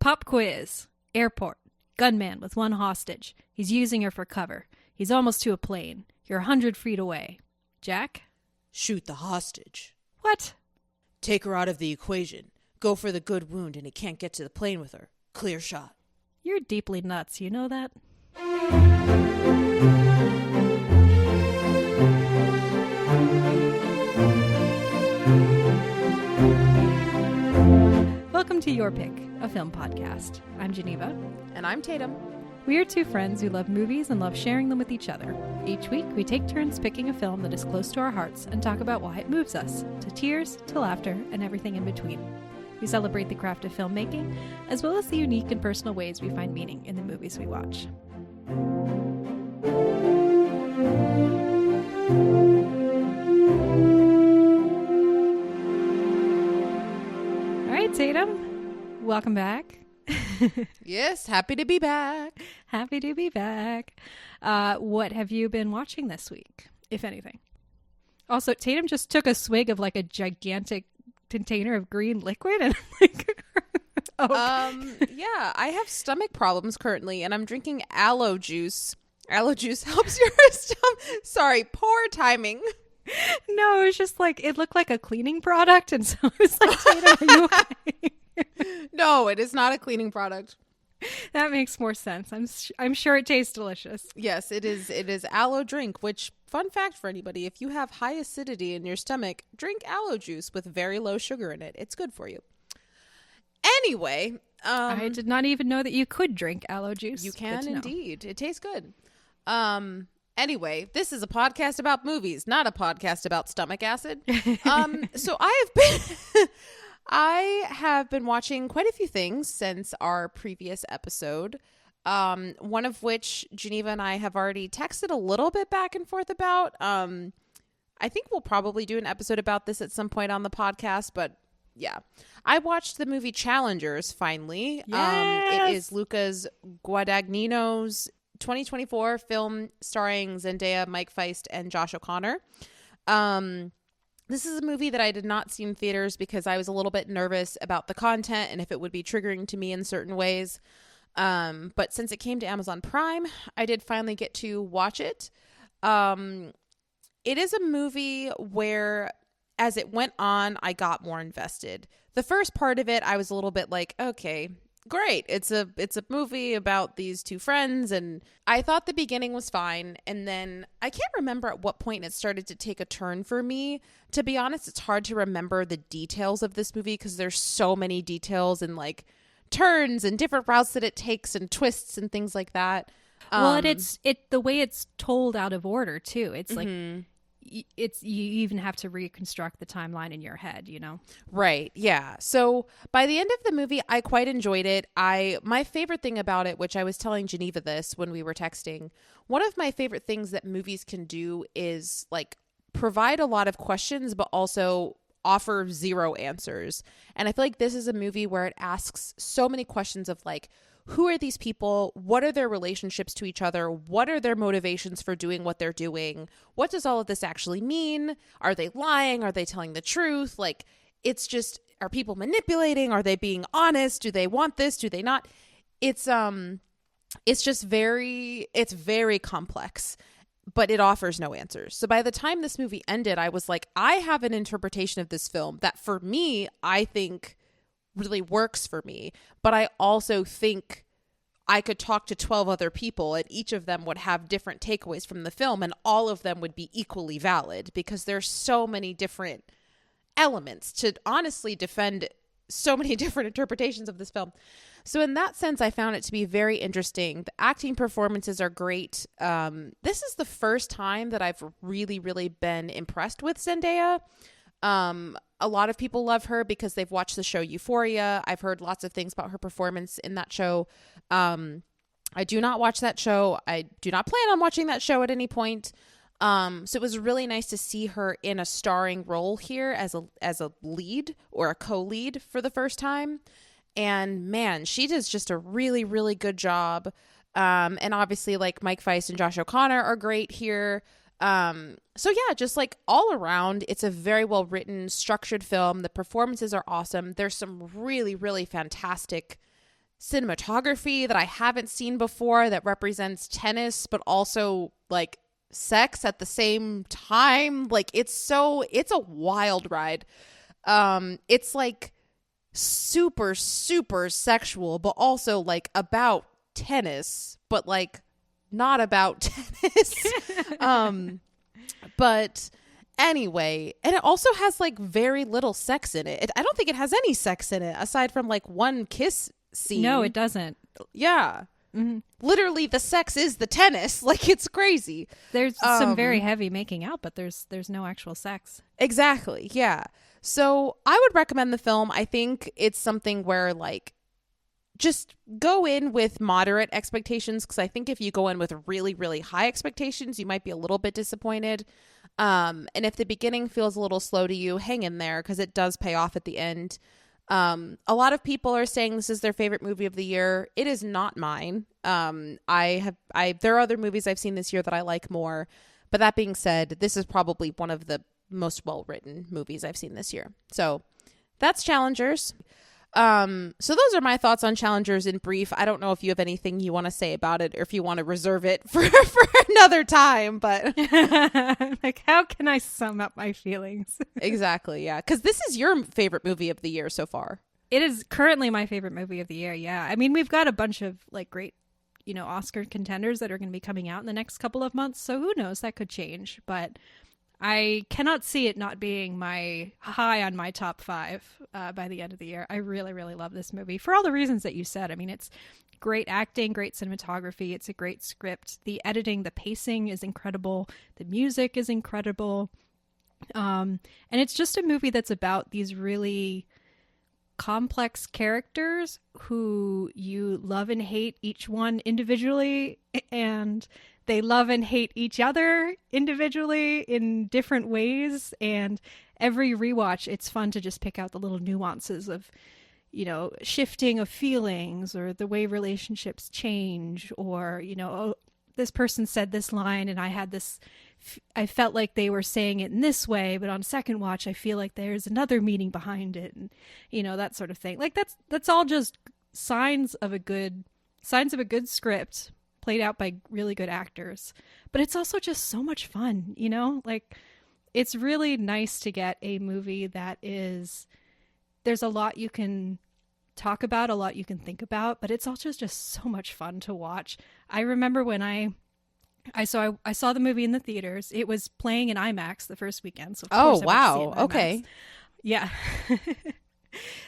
Pop quiz. Airport. Gunman with one hostage. He's using her for cover. He's almost to a plane. You're 100 feet away. Jack? Shoot the hostage. What? Take her out of the equation. Go for the good wound and he can't get to the plane with her. Clear shot. You're deeply nuts, you know that? Welcome to Your Pick, a film podcast. I'm Geneva. And I'm Tatum. We are two friends who love movies and love sharing them with each other. Each week, we take turns picking a film that is close to our hearts and talk about why it moves us, to tears, to laughter, and everything in between. We celebrate the craft of filmmaking, as well as the unique and personal ways we find meaning in the movies we watch. All right, Tatum, welcome back. Yes, happy to be back. Happy to be back. What have you been watching this week, if anything? Also, Tatum just took a swig of like a gigantic container of green liquid and like yeah, I have stomach problems currently and I'm drinking aloe juice. Aloe juice helps your stomach. Sorry, poor timing. No, it was just like it looked like a cleaning product, and so I was like, Tatum, are you okay? No, it is not a cleaning product. That makes more sense. I'm sure it tastes delicious. Yes, it is. It is aloe drink, which, fun fact for anybody, if you have high acidity in your stomach, drink aloe juice with very low sugar in it. It's good for you. Anyway. I did not even know that you could drink aloe juice. You can indeed. It tastes good. Anyway, this is a podcast about movies, not a podcast about stomach acid. So I have been watching quite a few things since our previous episode, one of which Geneva and I have already texted a little bit back and forth about. I think we'll probably do an episode about this at some point on the podcast, but yeah. I watched the movie Challengers, finally. Yes! It is Lucas Guadagnino's 2024 film starring Zendaya, Mike Feist, and Josh O'Connor. This is a movie that I did not see in theaters because I was a little bit nervous about the content and if it would be triggering to me in certain ways. But since it came to Amazon Prime, I did finally get to watch it. It is a movie where, as it went on, I got more invested. The first part of it, I was a little bit like, okay, great. It's a movie about these two friends, and I thought the beginning was fine, and then I can't remember at what point it started to take a turn for me. To be honest, it's hard to remember the details of this movie because there's so many details and like turns and different routes that it takes and twists and things like that. Well, it's the way it's told out of order too. It's like you even have to reconstruct the timeline in your head, you know? Right. Yeah. So by the end of the movie, I quite enjoyed it. My favorite thing about it, which I was telling Geneva this when we were texting, one of my favorite things that movies can do is like provide a lot of questions, but also offer zero answers. And I feel like this is a movie where it asks so many questions of like, who are these people? What are their relationships to each other? What are their motivations for doing what they're doing? What does all of this actually mean? Are they lying? Are they telling the truth? Like, it's just, are people manipulating? Are they being honest? Do they want this? Do they not? It's just very complex, but it offers no answers. So by the time this movie ended, I was like, I have an interpretation of this film that for me, I think really works for me, but I also think I could talk to 12 other people and each of them would have different takeaways from the film and all of them would be equally valid because there's so many different elements to honestly defend so many different interpretations of this film. So in that sense, I found it to be very interesting. The acting performances are great. This is the first time that I've really, really been impressed with Zendaya. A lot of people love her because they've watched the show Euphoria. I've heard lots of things about her performance in that show. I do not watch that show. I do not plan on watching that show at any point. So it was really nice to see her in a starring role here as a lead or a co-lead for the first time. And man, she does just a really, really good job. And obviously like Mike Feist and Josh O'Connor are great here. So yeah, just like all around, it's a very well written, structured film. The performances are awesome. There's some really, really fantastic cinematography that I haven't seen before that represents tennis, but also like sex at the same time. Like it's a wild ride. It's like super, super sexual, but also like about tennis, but like not about tennis. But anyway, and it also has like very little sex in it. I don't think it has any sex in it aside from like one kiss scene. No, it doesn't. Yeah. Mm-hmm. Literally the sex is the tennis. Like it's crazy. There's some very heavy making out, but there's no actual sex. Exactly. Yeah. So I would recommend the film. I think it's something where like just go in with moderate expectations, because I think if you go in with really, really high expectations, you might be a little bit disappointed. And if the beginning feels a little slow to you, hang in there because it does pay off at the end. A lot of people are saying this is their favorite movie of the year. It is not mine. There are other movies I've seen this year that I like more. But that being said, this is probably one of the most well-written movies I've seen this year. So that's Challengers. So those are my thoughts on Challengers in brief. I don't know if you have anything you want to say about it or if you want to reserve it for another time, but like, how can I sum up my feelings? Exactly. Yeah. Cause this is your favorite movie of the year so far. It is currently my favorite movie of the year. Yeah. I mean, we've got a bunch of like great, Oscar contenders that are going to be coming out in the next couple of months. So who knows, that could change, but I cannot see it not being my high on my top 5 by the end of the year. I really, really love this movie for all the reasons that you said. I mean, it's great acting, great cinematography. It's a great script. The editing, the pacing is incredible. The music is incredible. And it's just a movie that's about these really complex characters who you love and hate each one individually, and they love and hate each other individually in different ways. And every rewatch, it's fun to just pick out the little nuances of, shifting of feelings or the way relationships change, or, oh, this person said this line and I felt like they were saying it in this way, but on second watch, I feel like there's another meaning behind it. And, that sort of thing. Like that's all just signs of a good script played out by really good actors. But it's also just so much fun, like it's really nice to get a movie that there's a lot you can talk about, a lot you can think about, but it's also just so much fun to watch. I remember when I saw the movie in the theaters. It was playing in IMAX the first weekend. So of course I went to see it in IMAX. Okay. Yeah.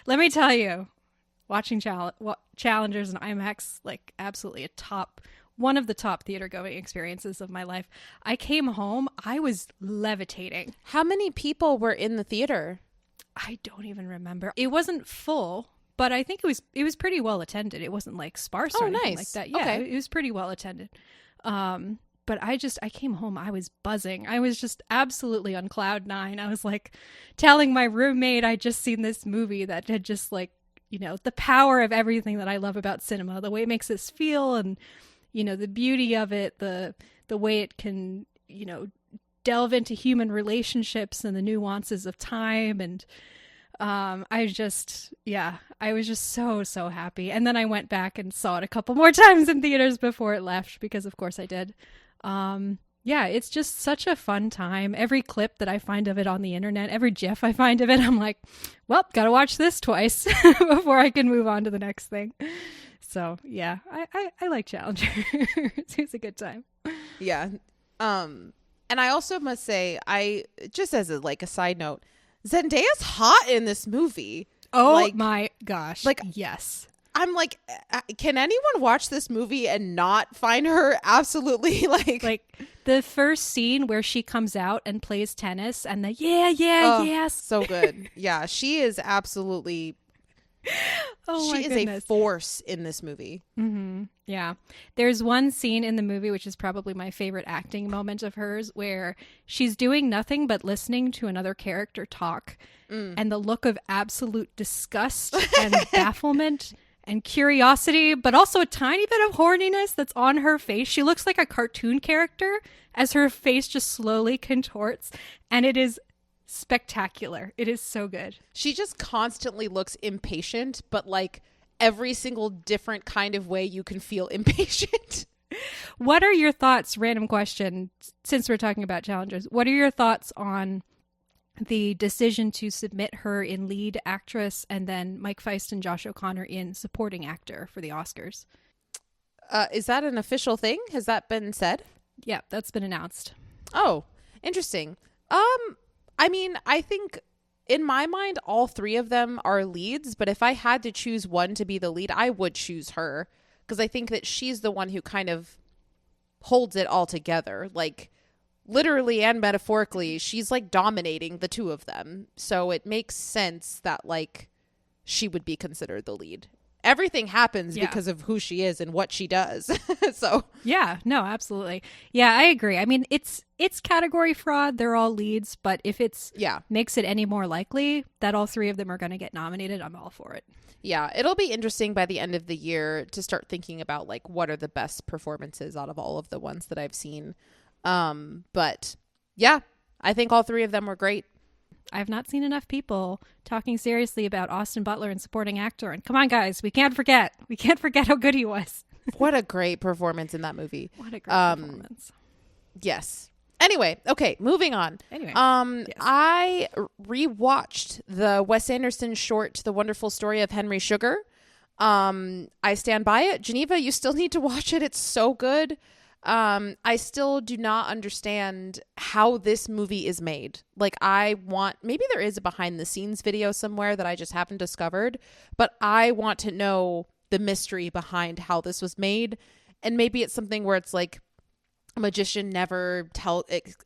Let me tell you, watching Challengers in IMAX, like absolutely one of the top theater going experiences of my life. I came home, I was levitating. How many people were in the theater? I don't even remember. It wasn't full, but I think it was pretty well attended. It wasn't like sparse or anything like that. Yeah, okay. It was pretty well attended. But I came home, I was buzzing. I was just absolutely on cloud 9. I was like telling my roommate I'd just seen this movie that had just like, the power of everything that I love about cinema, the way it makes us feel, and, the beauty of it, the way it can, delve into human relationships and the nuances of time. And I was just so happy. And then I went back and saw it a couple more times in theaters before it left, because of course I did. It's just such a fun time. Every clip that I find of it on the internet, every GIF I find of it, I'm like, well, gotta watch this twice before I can move on to the next thing. So yeah, I like Challengers. It's a good time. Yeah. And I also must say, just as a side note, Zendaya's hot in this movie. Oh my gosh. Yes. I'm like, can anyone watch this movie and not find her absolutely like the first scene where she comes out and plays tennis and yes. So good. Yeah, she is absolutely she is a force in this movie. Mm-hmm. Yeah. There's one scene in the movie, which is probably my favorite acting moment of hers, where she's doing nothing but listening to another character talk. And the look of absolute disgust and bafflement and curiosity, but also a tiny bit of horniness that's on her face. She looks like a cartoon character as her face just slowly contorts. And it is spectacular. It is so good. She just constantly looks impatient, but like every single different kind of way you can feel impatient. What are your thoughts, random question, since we're talking about challenges, what are your thoughts on the decision to submit her in lead actress and then Mike Feist and Josh O'Connor in supporting actor for the Oscars? Is that an official thing? Has that been said? Yeah, that's been announced. Oh, interesting. I mean, I think in my mind, all three of them are leads, but if I had to choose one to be the lead, I would choose her because I think that she's the one who kind of holds it all together. Like, literally and metaphorically, she's like dominating the two of them. So it makes sense that like she would be considered the lead. Everything happens because of who she is and what she does. So yeah, no, absolutely. Yeah, I agree. I mean, it's category fraud. They're all leads, but if it's makes it any more likely that all three of them are going to get nominated, I'm all for it. Yeah, it'll be interesting by the end of the year to start thinking about like what are the best performances out of all of the ones that I've seen. But yeah, I think all three of them were great. I have not seen enough people talking seriously about Austin Butler and supporting actor. And come on, guys, we can't forget how good he was. What a great performance in that movie. What a great performance. Yes. Anyway, okay, moving on. Anyway, yes. I rewatched the Wes Anderson short, The Wonderful Story of Henry Sugar. I stand by it. Geneva, you still need to watch it. It's so good. I still do not understand how this movie is made. Like, maybe there is a behind the scenes video somewhere that I just haven't discovered, but I want to know the mystery behind how this was made. And maybe it's something where it's like a magician never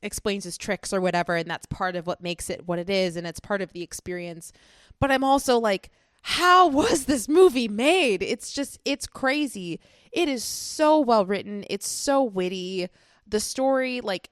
explains his tricks or whatever, and that's part of what makes it what it is, and it's part of the experience. But I'm also like, how was this movie made? It's crazy. It is so well written. It's so witty. The story, like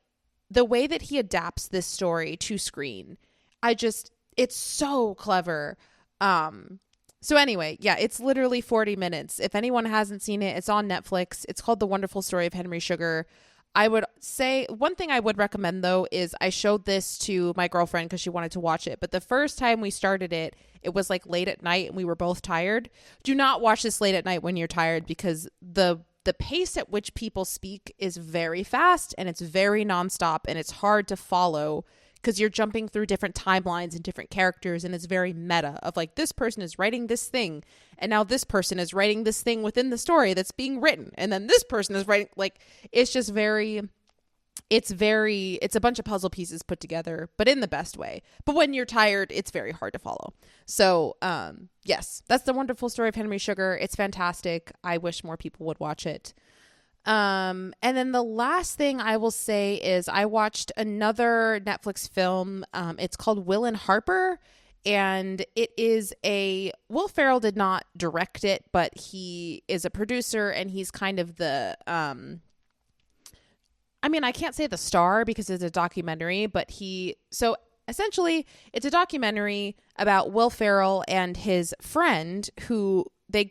the way that he adapts this story to screen, it's so clever. So anyway, yeah, it's literally 40 minutes. If anyone hasn't seen it, it's on Netflix. It's called The Wonderful Story of Henry Sugar. I would say one thing I would recommend, though, is I showed this to my girlfriend because she wanted to watch it. But the first time we started it, it was like late at night and we were both tired. Do not watch this late at night when you're tired because the pace at which people speak is very fast and it's very nonstop and it's hard to follow because you're jumping through different timelines and different characters, and it's very meta of like, this person is writing this thing and now this person is writing this thing within the story that's being written, and then this person is writing, like, it's just it's a bunch of puzzle pieces put together, but in the best way. But when you're tired, it's very hard to follow. So yes, that's The Wonderful Story of Henry Sugar. It's fantastic. I wish more people would watch it. And then the last thing I will say is I watched another Netflix film. It's called Will and Harper, and it is Will Ferrell did not direct it, but he is a producer, and he's kind of the I can't say the star because it's a documentary, but so essentially it's a documentary about Will Ferrell and his friend who they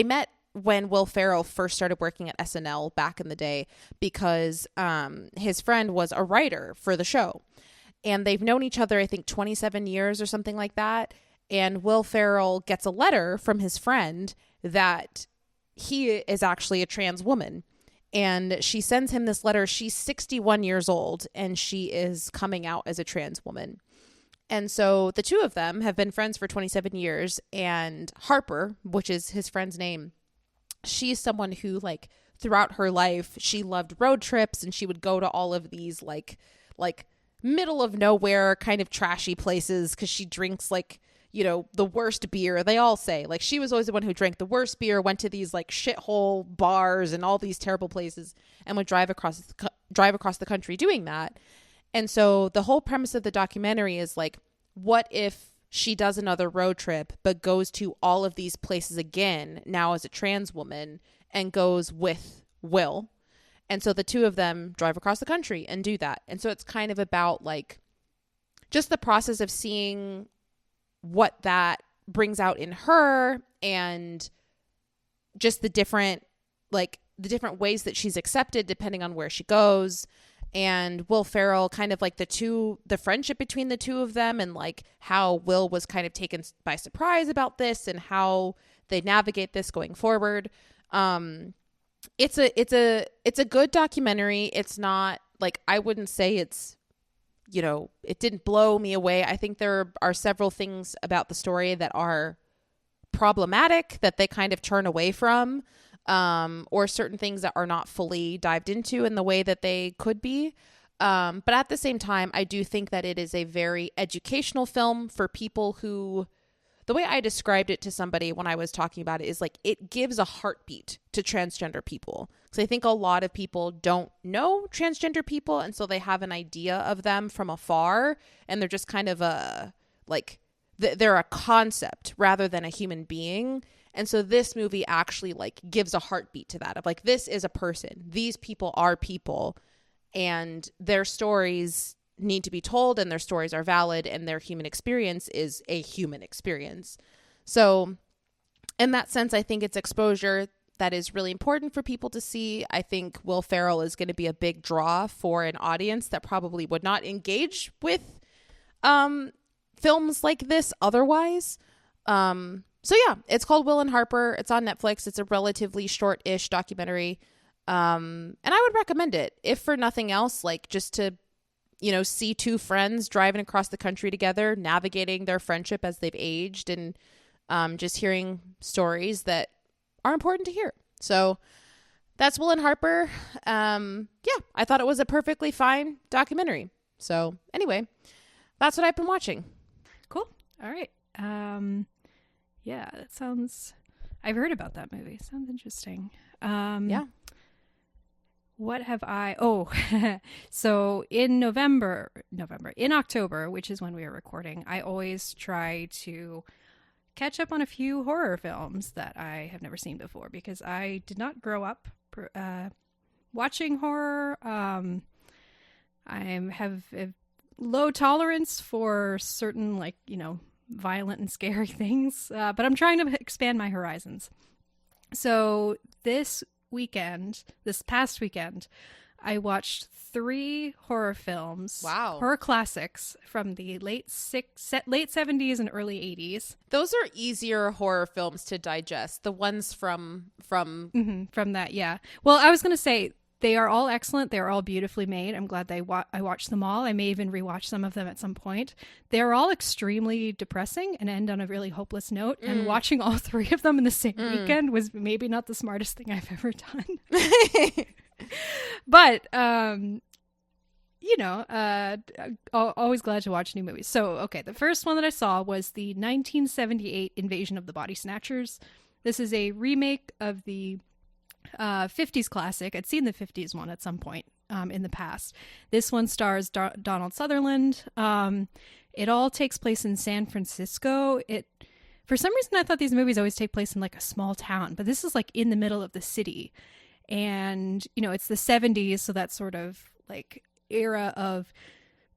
met when Will Ferrell first started working at SNL back in the day because his friend was a writer for the show. And they've known each other, I think, 27 years or something like that. And Will Ferrell gets a letter from his friend that he is actually a trans woman. And she sends him this letter. She's 61 years old and she is coming out as a trans woman. And so the two of them have been friends for 27 years. And Harper, which is his friend's name, she's someone who, like, throughout her life, she loved road trips and she would go to all of these like middle of nowhere kind of trashy places because she drinks like, you know, the worst beer. They all say, like, she was always the one who drank the worst beer, went to these like shithole bars and all these terrible places and would drive across the country doing that. And so the whole premise of the documentary is like, what if she does another road trip, but goes to all of these places again, now as a trans woman, and goes with Will. And so the two of them drive across the country and do that. And so it's kind of about like just the process of seeing what that brings out in her and just the different ways that she's accepted depending on where she goes. And Will Ferrell, kind of like the friendship between the two of them, and like how Will was kind of taken by surprise about this and how they navigate this going forward. It's a good documentary. It's not like, I wouldn't say it's, you know, it didn't blow me away. I think there are several things about the story that are problematic that they kind of turn away from, or certain things that are not fully dived into in the way that they could be. But at the same time, I do think that it is a very educational film for people who, the way I described it to somebody when I was talking about it is like, it gives a heartbeat to transgender people. Because I think a lot of people don't know transgender people. And so they have an idea of them from afar. And they're just kind of they're a concept rather than a human being. And so this movie actually like gives a heartbeat to that of like, this is a person. These people are people. And their stories need to be told, and their stories are valid, and their human experience is a human experience. So in that sense, I think it's exposure that is really important for people to see. I think Will Ferrell is going to be a big draw for an audience that probably would not engage with films like this otherwise. So yeah, it's called Will and Harper. It's on Netflix. It's a relatively short-ish documentary. And I would recommend it, if for nothing else, like just to, you know, see two friends driving across the country together, navigating their friendship as they've aged, and just hearing stories that are important to hear. So that's Will and Harper. Yeah, I thought it was a perfectly fine documentary. So anyway, that's what I've been watching. Cool. All right. Yeah, that sounds, I've heard about that movie. Sounds interesting. Yeah. What have I? Oh, so in in October, which is when we are recording, I always try to catch up on a few horror films that I have never seen before, because I did not grow up watching horror. I have a low tolerance for certain, like, you know, violent and scary things, but I'm trying to expand my horizons. So this past weekend, I watched 3 horror films. Wow. Horror classics from the late 70s and early 80s. Those are easier horror films to digest. The ones from that, yeah. Well, I was going to say, they are all excellent. They're all beautifully made. I'm glad I watched them all. I may even rewatch some of them at some point. They're all extremely depressing and end on a really hopeless note. And watching all 3 of them in the same weekend was maybe not the smartest thing I've ever done. But, you know, always glad to watch new movies. So, okay, the first one that I saw was the 1978 Invasion of the Body Snatchers. This is a remake of the 50s classic. I'd seen the 50s one at some point in the past. This one stars Donald Sutherland. It all takes place in San Francisco. For some reason, I thought these movies always take place in like a small town, but this is like in the middle of the city. And, you know, it's the 70s, so that sort of like era of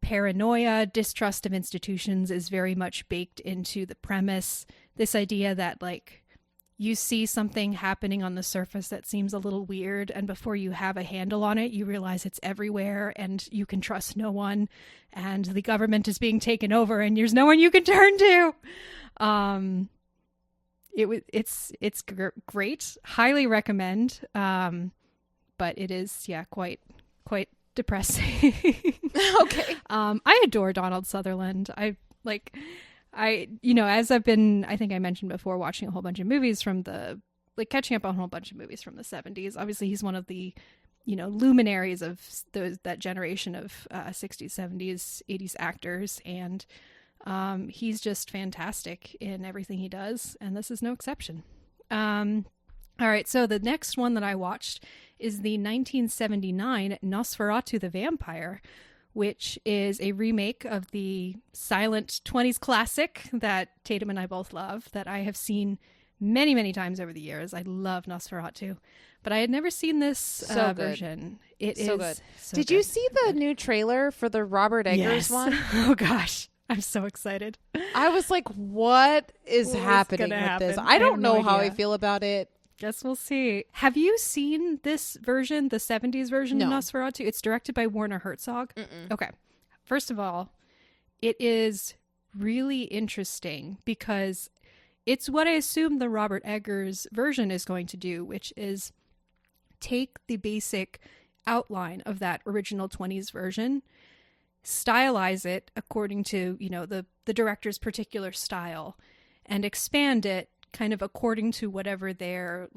paranoia, distrust of institutions is very much baked into the premise. This idea that like you see something happening on the surface that seems a little weird, and before you have a handle on it, you realize it's everywhere and you can trust no one, and the government is being taken over and there's no one you can turn to. It's great. Highly recommend. But it is, yeah, quite depressing. Okay. I adore Donald Sutherland. I think I mentioned before, watching a whole bunch of movies catching up on a whole bunch of movies from the 70s. Obviously, he's one of the, you know, luminaries of that generation of 60s, 70s, 80s actors. And he's just fantastic in everything he does. And this is no exception. All right. So the next one that I watched is the 1979 Nosferatu the Vampire, which is a remake of the silent 20s classic that Tatum and I both love, that I have seen many, many times over the years. I love Nosferatu, but I had never seen this version. It is so good. Did you see the new trailer for the Robert Eggers one? Oh gosh, I'm so excited. I was like, what is happening with this? I don't know how I feel about it. Guess we'll see. Have you seen this version, the 70s version of Nosferatu? It's directed by Werner Herzog. Mm-mm. Okay. First of all, it is really interesting because it's what I assume the Robert Eggers version is going to do, which is take the basic outline of that original 20s version, stylize it according to, the director's particular style, and expand it kind of according to whatever they're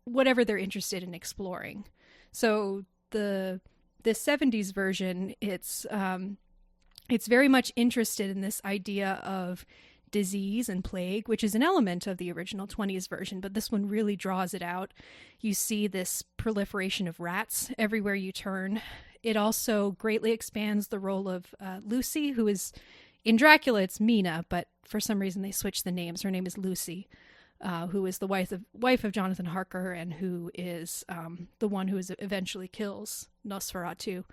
whatever they're interested in exploring. So the 70s version, it's very much interested in this idea of disease and plague, which is an element of the original 20s version, but this one really draws it out. You see this proliferation of rats everywhere you turn. It also greatly expands the role of Lucy, who is, in Dracula, it's Mina, but for some reason they switched the names. Her name is Lucy, who is the wife of Jonathan Harker, and who is the one who eventually kills Nosferatu.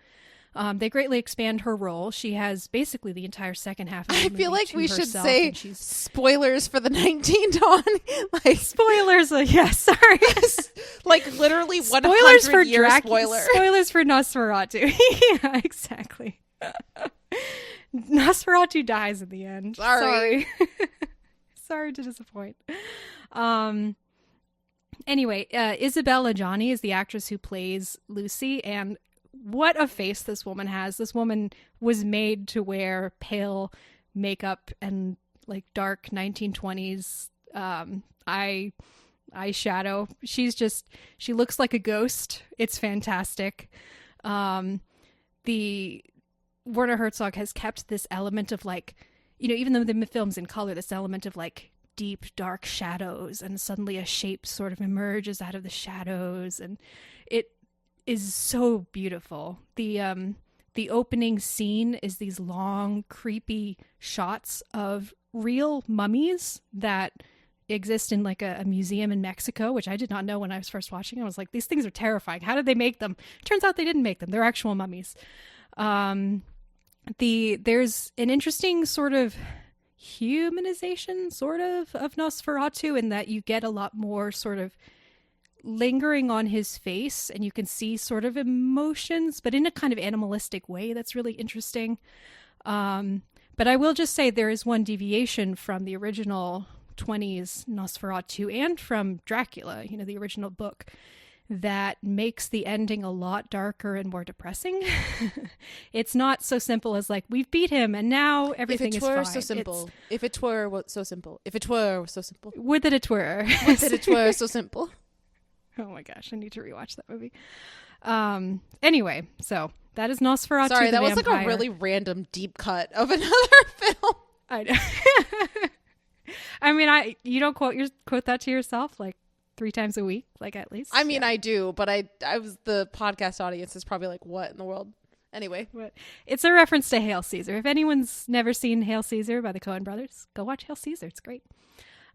They greatly expand her role. She has basically the entire second half of the movie. I feel like we should say spoilers for the 19 Dawn. Like spoilers, yeah, sorry. Like literally 100 year spoiler. Spoilers for Nosferatu. Yeah, exactly. Nosferatu dies in the end. Sorry. Sorry to disappoint. Anyway, Isabella Adjani is the actress who plays Lucy, and what a face this woman has. This woman was made to wear pale makeup and like dark 1920s eyeshadow. She looks like a ghost. It's fantastic. The Werner Herzog has kept this element of like, even though the film's in color, this element of like deep dark shadows, and suddenly a shape sort of emerges out of the shadows, and it is so beautiful. The opening scene is these long, creepy shots of real mummies that exist in like a museum in Mexico, which I did not know when I was first watching. I was like, these things are terrifying. How did they make them? Turns out they didn't make them. They're actual mummies. There's an interesting sort of humanization of Nosferatu, in that you get a lot more sort of lingering on his face, and you can see sort of emotions, but in a kind of animalistic way that's really interesting. But I will just say there is one deviation from the original 20s Nosferatu and from Dracula, the original book, that makes the ending a lot darker and more depressing. It's not so simple as like, we've beat him and now everything is fine. If it were so simple. If it were so simple. If it were so simple. Would that it were. Would that it were so simple. Oh my gosh, I need to rewatch that movie. Anyway, so that is Nosferatu. Sorry, that was vampire. like a really random deep cut of another film. I know. I mean, you don't quote that to yourself like 3 times a week, like at least. I mean, yeah. I do, but I was, the podcast audience is probably like, what in the world? Anyway, it's a reference to Hail Caesar. If anyone's never seen Hail Caesar by the Coen brothers, go watch Hail Caesar. It's great.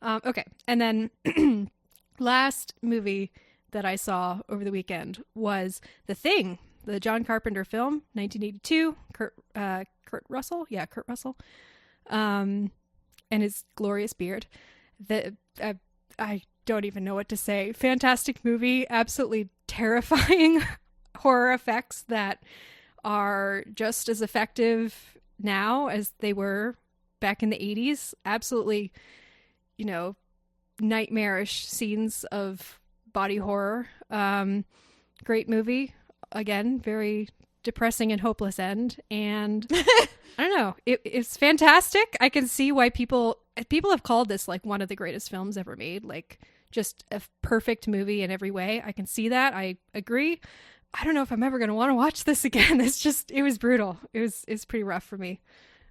Okay, and then last movie that I saw over the weekend was The Thing, the John Carpenter film, 1982. Kurt Russell, and his glorious beard. I don't even know what to say. Fantastic movie, absolutely terrifying horror effects that are just as effective now as they were back in the 80s. Absolutely, nightmarish scenes of body horror. Great movie. Again, very depressing and hopeless end. And I don't know. It's fantastic. I can see why people have called this like one of the greatest films ever made. Like just a perfect movie in every way. I can see that. I agree. I don't know if I'm ever going to want to watch this again. It was brutal. It's pretty rough for me.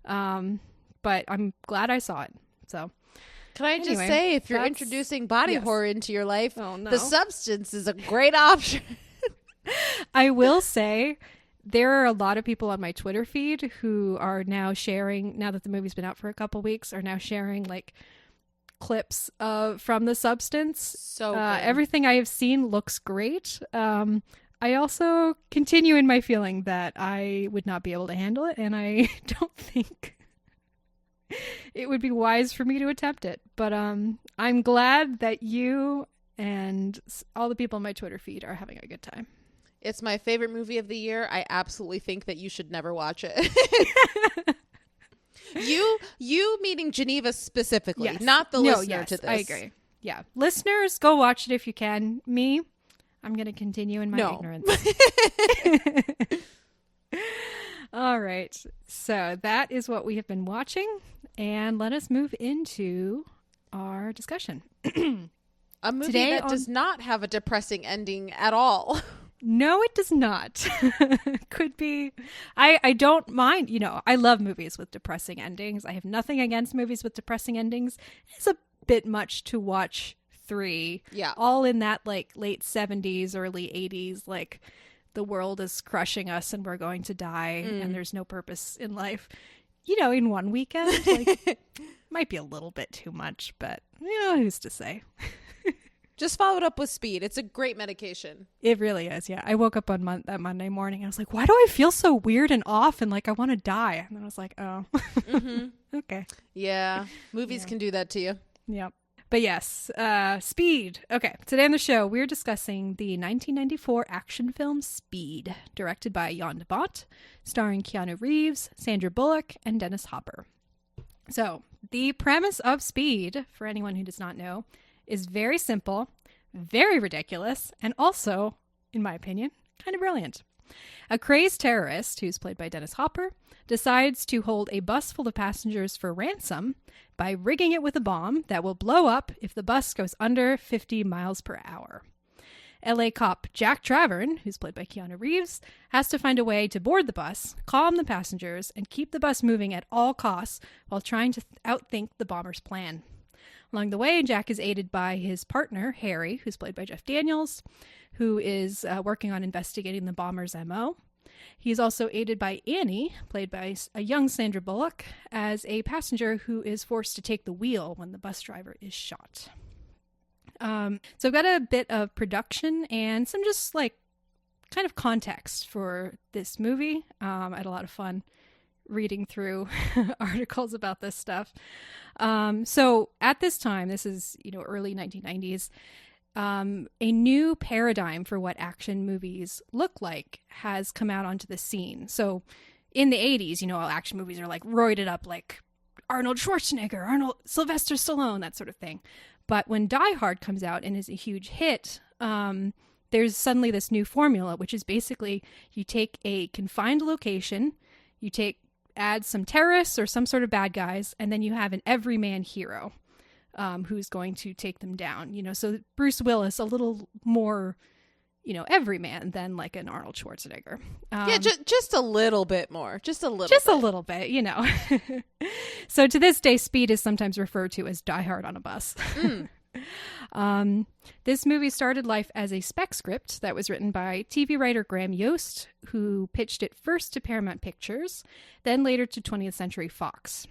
But I'm glad I saw it. So can I just say, if you're introducing body horror into your life, oh, no. The Substance is a great option. I will say there are a lot of people on my Twitter feed who are now sharing, now that the movie's been out for a couple weeks, are now sharing like clips from The Substance. So everything I have seen looks great. I also continue in my feeling that I would not be able to handle it, and I don't think it would be wise for me to attempt it. But I'm glad that you and all the people on my Twitter feed are having a good time. It's my favorite movie of the year. I absolutely think that you should never watch it. You meaning Geneva specifically, Yes. not the listener to this. I agree. Yeah. Listeners, go watch it if you can. Me, I'm going to continue in my ignorance. All right. So that is what we have been watching. And let us move into our discussion. A movie that does not have a depressing ending at all. No, it does not. Could be. I don't mind. I love movies with depressing endings. I have nothing against movies with depressing endings. It's a bit much to watch 3. Yeah. All in that like late 70s, early 80s, like the world is crushing us and we're going to die and there's no purpose in life. In one weekend, like might be a little bit too much, but who's to say? Just follow it up with Speed. It's a great medication. It really is, yeah. I woke up on that Monday morning and I was like, why do I feel so weird and off and like I want to die? And then I was like, oh, okay. Yeah, movies can do that to you. Yep. But yes, Speed. Okay, today on the show, we're discussing the 1994 action film Speed, directed by Jan de Bont, starring Keanu Reeves, Sandra Bullock, and Dennis Hopper. So, the premise of Speed, for anyone who does not know, is very simple, very ridiculous, and also, in my opinion, kind of brilliant. A crazed terrorist, who's played by Dennis Hopper, decides to hold a bus full of passengers for ransom by rigging it with a bomb that will blow up if the bus goes under 50 miles per hour. LA cop Jack Travern, who's played by Keanu Reeves, has to find a way to board the bus, calm the passengers, and keep the bus moving at all costs while trying to outthink the bomber's plan. Along the way, Jack is aided by his partner, Harry, who's played by Jeff Daniels, who is working on investigating the bomber's MO. He's also aided by Annie, played by a young Sandra Bullock, as a passenger who is forced to take the wheel when the bus driver is shot. So I've got a bit of production and some just like kind of context for this movie. I had a lot of fun reading through articles about this stuff. So at this time, this is, early 1990s, a new paradigm for what action movies look like has come out onto the scene. So in the 80s, action movies are like roided up like Arnold Schwarzenegger, Sylvester Stallone, that sort of thing. But when Die Hard comes out and is a huge hit, there's suddenly this new formula, which is basically you take a confined location, add some terrorists or some sort of bad guys, and then you have an everyman hero who's going to take them down. So Bruce Willis, a little more, everyman than like an Arnold Schwarzenegger. Yeah, just a little bit more. Just a little bit. So to this day, Speed is sometimes referred to as Die Hard on a bus. This movie started life as a spec script that was written by TV writer Graham Yost, who pitched it first to Paramount Pictures, then later to 20th Century Fox.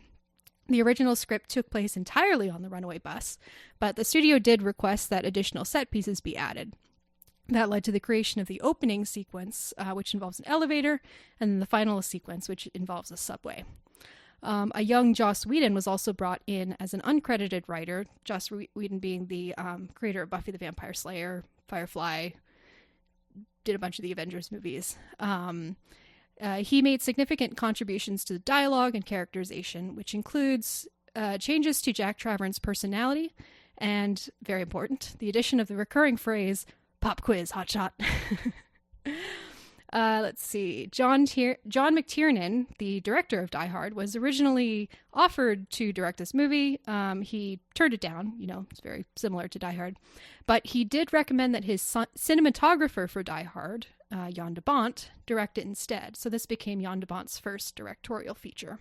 The original script took place entirely on the runaway bus, but the studio did request that additional set pieces be added. That led to the creation of the opening sequence, which involves an elevator, and then the final sequence, which involves a subway. A young Joss Whedon was also brought in as an uncredited writer, Joss Whedon being the creator of Buffy the Vampire Slayer, Firefly, did a bunch of the Avengers movies. He made significant contributions to the dialogue and characterization, which includes changes to Jack Travern's personality and, very important, the addition of the recurring phrase, "Pop quiz, hotshot." Let's see. John McTiernan, the director of Die Hard, was originally offered to direct this movie. He turned it down. It's very similar to Die Hard. But he did recommend that his cinematographer for Die Hard, Jan de Bont, direct it instead. So this became Jan de Bont's first directorial feature.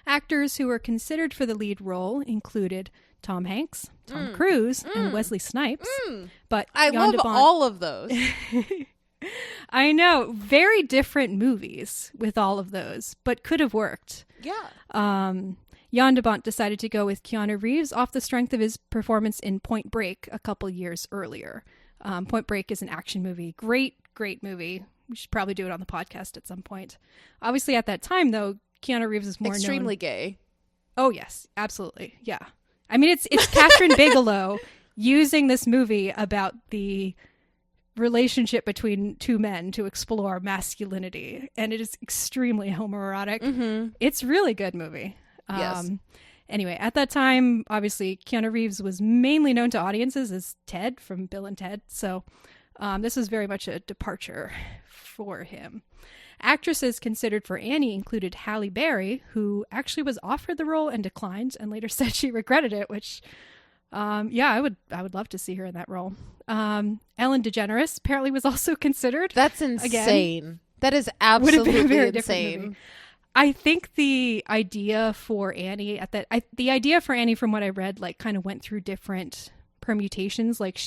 Actors who were considered for the lead role included Tom Hanks, Tom Cruise, and Wesley Snipes. But I Jan love de Bont, all of those. I know, very different movies with all of those, but could have worked. Yeah. Jan de Bont decided to go with Keanu Reeves off the strength of his performance in Point Break a couple years earlier. Point Break is an action movie. Great movie. We should probably do it on the podcast at some point. Obviously, at that time, though, Keanu Reeves is more extremely gay. Oh, yes, absolutely. Yeah. I mean, it's Catherine Bigelow using this movie about the relationship between two men to explore masculinity, and it is extremely homoerotic. Mm-hmm. It's a really good movie. Yes. Anyway, at that time, obviously, Keanu Reeves was mainly known to audiences as Ted from Bill and Ted, so this was very much a departure for him. Actresses considered for Annie included Halle Berry, who actually was offered the role and declined, and later said she regretted it, which, I would love to see her in that role. Ellen DeGeneres apparently was also considered. That's insane. Again, that is would have been a absolutely very different insane. movie. I think the idea for Annie from what I read, like, kind of went through different permutations. Like,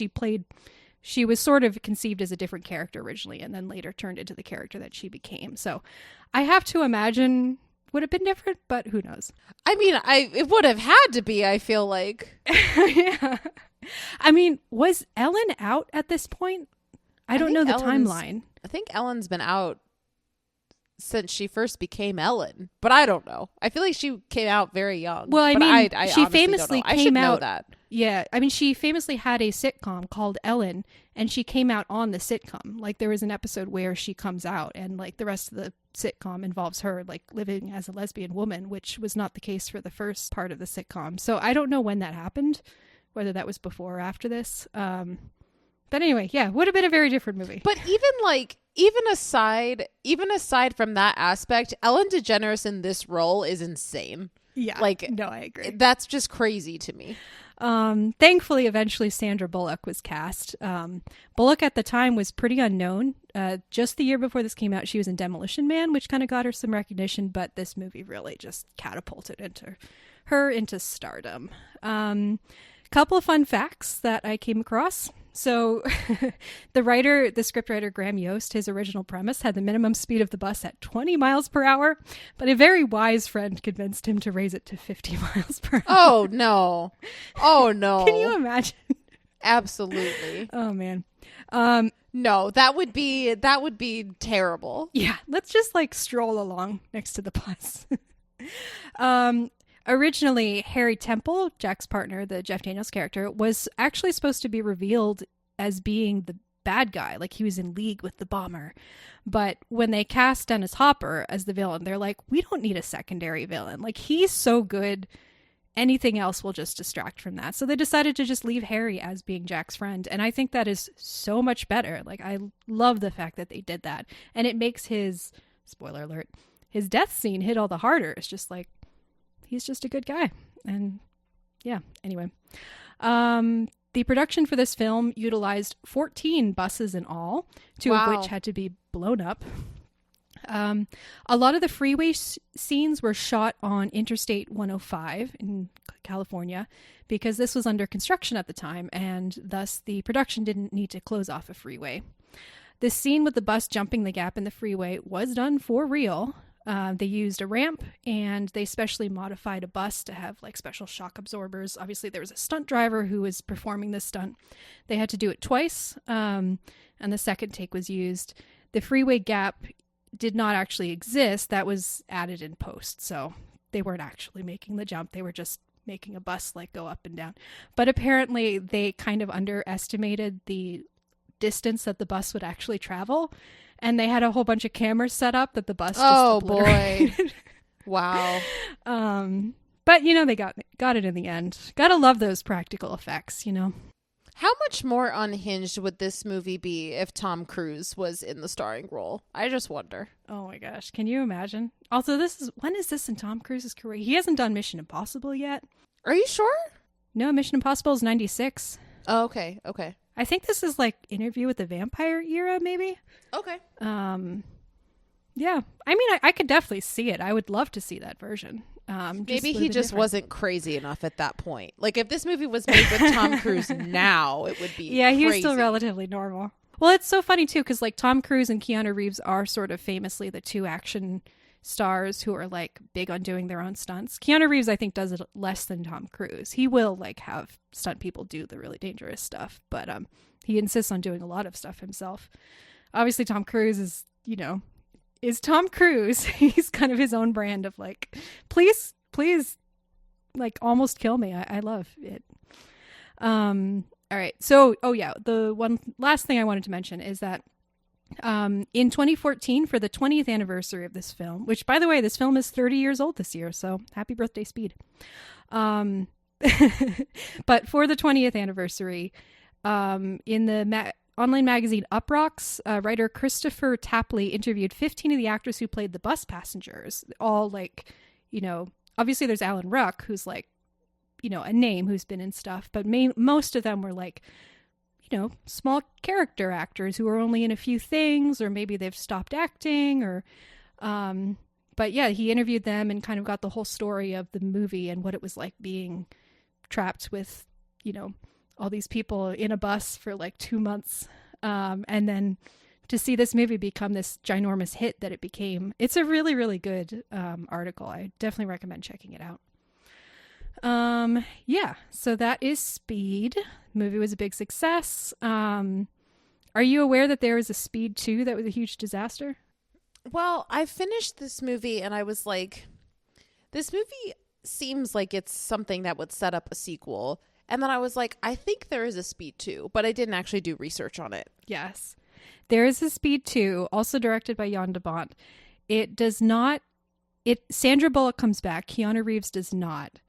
she was sort of conceived as a different character originally, and then later turned into the character that she became. So I have to imagine would have been different, but who knows? I mean, it would have had to be, I feel like. Yeah. I mean, was Ellen out at this point? I don't know the timeline. I think Ellen's been out since she first became Ellen, but I don't know. I feel like she came out very young. Well, I mean, she famously I came should out. know that. Yeah, I mean, she famously had a sitcom called Ellen, and she came out on the sitcom. Like, there was an episode where she comes out, and like the rest of the sitcom involves her like living as a lesbian woman, which was not the case for the first part of the sitcom. So I don't know when that happened, whether that was before or after this. But anyway, yeah, would have been a very different movie. But even aside from that aspect, Ellen DeGeneres in this role is insane. Yeah, like, no, I agree. That's just crazy to me. Thankfully, eventually Sandra Bullock was cast. Bullock at the time was pretty unknown. Just the year before this came out, she was in Demolition Man, which kind of got her some recognition, but this movie really just catapulted her into stardom. Couple of fun facts that I came across. So the scriptwriter Graham Yost, his original premise had the minimum speed of the bus at 20 miles per hour, but a very wise friend convinced him to raise it to 50 miles per hour. Oh, no. Oh, no. Can you imagine? Absolutely. Oh, man. No, that would be terrible. Yeah, let's just like stroll along next to the bus. Originally, Harry Temple, Jack's partner, the Jeff Daniels character, was actually supposed to be revealed as being the bad guy, like he was in league with the bomber. But when they cast Dennis Hopper as the villain, they're like, we don't need a secondary villain. Like, he's so good, anything else will just distract from that. So they decided to just leave Harry as being Jack's friend. And I think that is so much better. Like, I love the fact that they did that. And it makes his, spoiler alert, his death scene hit all the harder. It's just like, he's just a good guy. And yeah, anyway. The production for this film utilized 14 buses in all, two of which had to be blown up. A lot of the freeway scenes were shot on Interstate 105 in California because this was under construction at the time, and thus the production didn't need to close off a freeway. The scene with the bus jumping the gap in the freeway was done for real. They used a ramp, and they specially modified a bus to have like special shock absorbers. Obviously, there was a stunt driver who was performing this stunt. They had to do it twice, and the second take was used. The freeway gap did not actually exist. That was added in post, so they weren't actually making the jump. They were just making a bus like go up and down. But apparently, they kind of underestimated the distance that the bus would actually travel. And they had a whole bunch of cameras set up that the bus just obliterated. Boy. Wow. But, you know, they got it in the end. Gotta love those practical effects, you know. How much more unhinged would this movie be if Tom Cruise was in the starring role? I just wonder. Oh my gosh. Can you imagine? Also, when is this in Tom Cruise's career? He hasn't done Mission Impossible yet. Are you sure? No, Mission Impossible is 96. Oh, okay. I think this is like Interview with the Vampire era, maybe. Okay. Yeah. I mean, I could definitely see it. I would love to see that version. Maybe he just wasn't crazy enough at that point. Like, if this movie was made with Tom Cruise now, it would be Yeah, he was crazy. still relatively normal. Well, it's so funny, too, because like Tom Cruise and Keanu Reeves are sort of famously the two action stars who are like big on doing their own stunts. Keanu Reeves, I think, does it less than Tom Cruise. He will like have stunt people do the really dangerous stuff, but he insists on doing a lot of stuff himself. Obviously, Tom Cruise is Tom Cruise. He's kind of his own brand of like, please, like almost kill me. I love it. All right. So, oh yeah, the one last thing I wanted to mention is that in 2014, for the 20th anniversary of this film, which, by the way, this film is 30 years old this year, so happy birthday, Speed. But for the 20th anniversary, in the online magazine Uprocks, writer Christopher Tapley interviewed 15 of the actors who played the bus passengers. All like, you know, obviously there's Alan Ruck, who's like, you know, a name who's been in stuff, but most of them were like, you know, small character actors who are only in a few things, or maybe they've stopped acting, or, but yeah, he interviewed them and kind of got the whole story of the movie and what it was like being trapped with, you know, all these people in a bus for like 2 months. And then to see this movie become this ginormous hit that it became, it's a really, really good article. I definitely recommend checking it out. Yeah, so that is Speed. The movie was a big success. Are you aware that there was a Speed 2 that was a huge disaster? Well, I finished this movie and I was like, this movie seems like it's something that would set up a sequel. And then I was like, I think there is a Speed 2, but I didn't actually do research on it. Yes. There is a Speed 2, also directed by Bont. It does not, Sandra Bullock comes back. Keanu Reeves does not.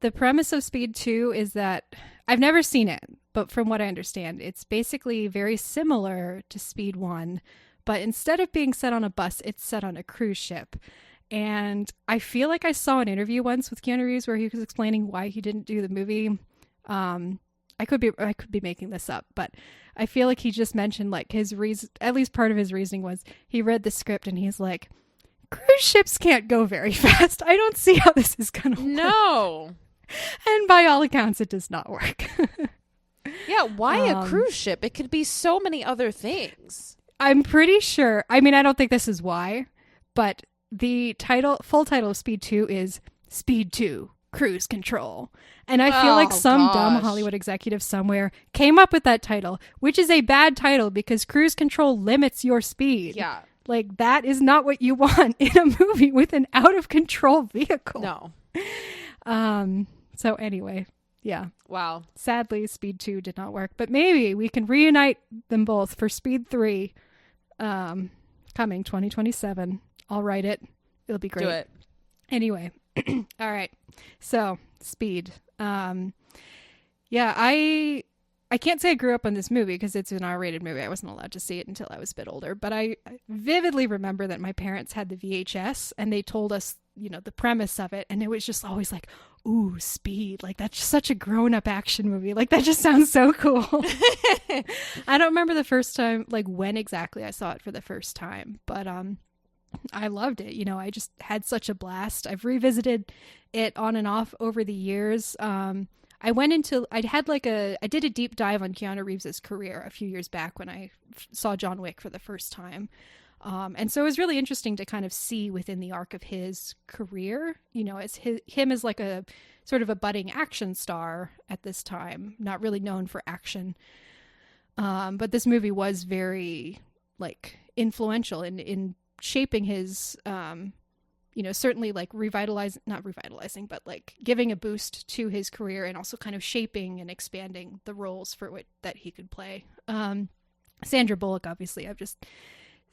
The premise of Speed 2 is that, I've never seen it, but from what I understand, it's basically very similar to Speed 1, but instead of being set on a bus, it's set on a cruise ship. And I feel like I saw an interview once with Keanu Reeves where he was explaining why he didn't do the movie. I could be making this up, but I feel like he just mentioned like his reason, at least part of his reasoning was he read the script and he's like, cruise ships can't go very fast. I don't see how this is going to work. No. And by all accounts, it does not work. Yeah, why a cruise ship? It could be so many other things. I'm pretty sure. I mean, I don't think this is why, but the full title of Speed 2 is Speed 2, Cruise Control. And I feel like some dumb Hollywood executive somewhere came up with that title, which is a bad title because cruise control limits your speed. Yeah. Like, that is not what you want in a movie with an out-of-control vehicle. No. So anyway, yeah. Wow. Sadly, Speed 2 did not work, but maybe we can reunite them both for Speed 3 coming 2027. I'll write it. It'll be great. Do it. Anyway. All right. So, Speed. Yeah, I can't say I grew up on this movie because it's an R-rated movie. I wasn't allowed to see it until I was a bit older, but I vividly remember that my parents had the VHS and they told us, you know, the premise of it, and it was just always like, ooh, Speed, like that's such a grown-up action movie, like that just sounds so cool. I don't remember the first time, like when exactly I saw it for the first time, but I loved it. You know, I just had such a blast. I've revisited it on and off over the years. I did a deep dive on Keanu Reeves' career a few years back when I saw John Wick for the first time. And so it was really interesting to kind of see within the arc of his career, you know, as him as like a sort of a budding action star at this time, not really known for action. But this movie was very like influential in shaping his, you know, certainly like not revitalizing, but like giving a boost to his career and also kind of shaping and expanding the roles for that he could play. Sandra Bullock, obviously, I've just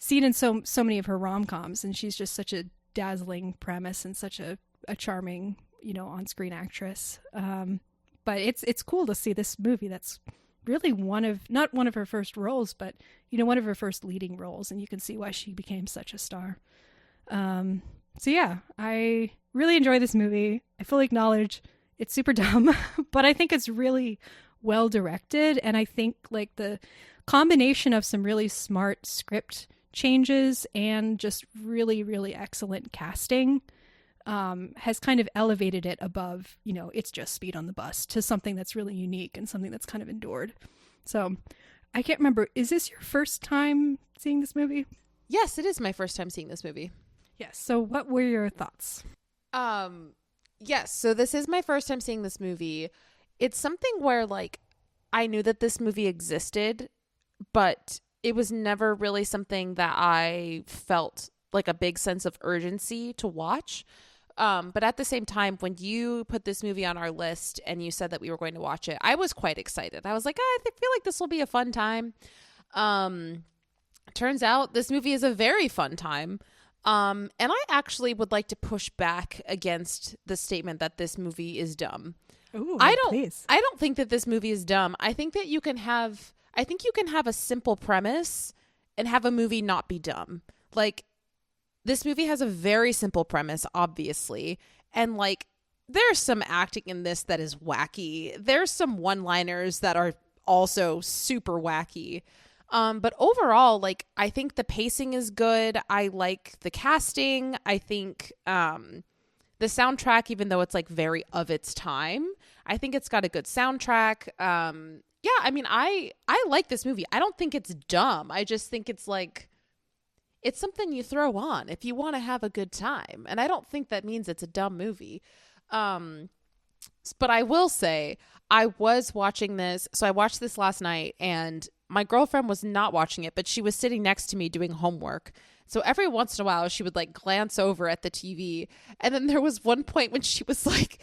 seen in so many of her rom-coms, and she's just such a dazzling premise and such a charming, you know, on-screen actress. But it's cool to see this movie that's really not one of her first roles, but, you know, one of her first leading roles, and you can see why she became such a star. So yeah, I really enjoy this movie. I fully acknowledge it's super dumb, but I think it's really well directed, and I think like the combination of some really smart script changes and just really, really excellent casting has kind of elevated it above, you know, it's just Speed on the bus to something that's really unique and something that's kind of endured. So I can't remember, is this your first time seeing this movie? Yes, it is my first time seeing this movie. Yes. So what were your thoughts? Yes. So this is my first time seeing this movie. It's something where like I knew that this movie existed, but it was never really something that I felt like a big sense of urgency to watch. But at the same time, when you put this movie on our list and you said that we were going to watch it, I was quite excited. I was like, feel like this will be a fun time. Turns out this movie is a very fun time. And I actually would like to push back against the statement that this movie is dumb. Ooh, I please. don't think that this movie is dumb. I think you can have a simple premise and have a movie not be dumb. Like, this movie has a very simple premise, obviously. And like, there's some acting in this that is wacky. There's some one-liners that are also super wacky. But overall, like, I think the pacing is good. I like the casting. I think the soundtrack, even though it's like very of its time, I think it's got a good soundtrack. Yeah, I mean, I like this movie. I don't think it's dumb. I just think it's like, it's something you throw on if you want to have a good time. And I don't think that means it's a dumb movie. But I will say, I was watching this. So I watched this last night, and my girlfriend was not watching it, but she was sitting next to me doing homework. So every once in a while, she would like glance over at the TV. And then there was one point when she was like,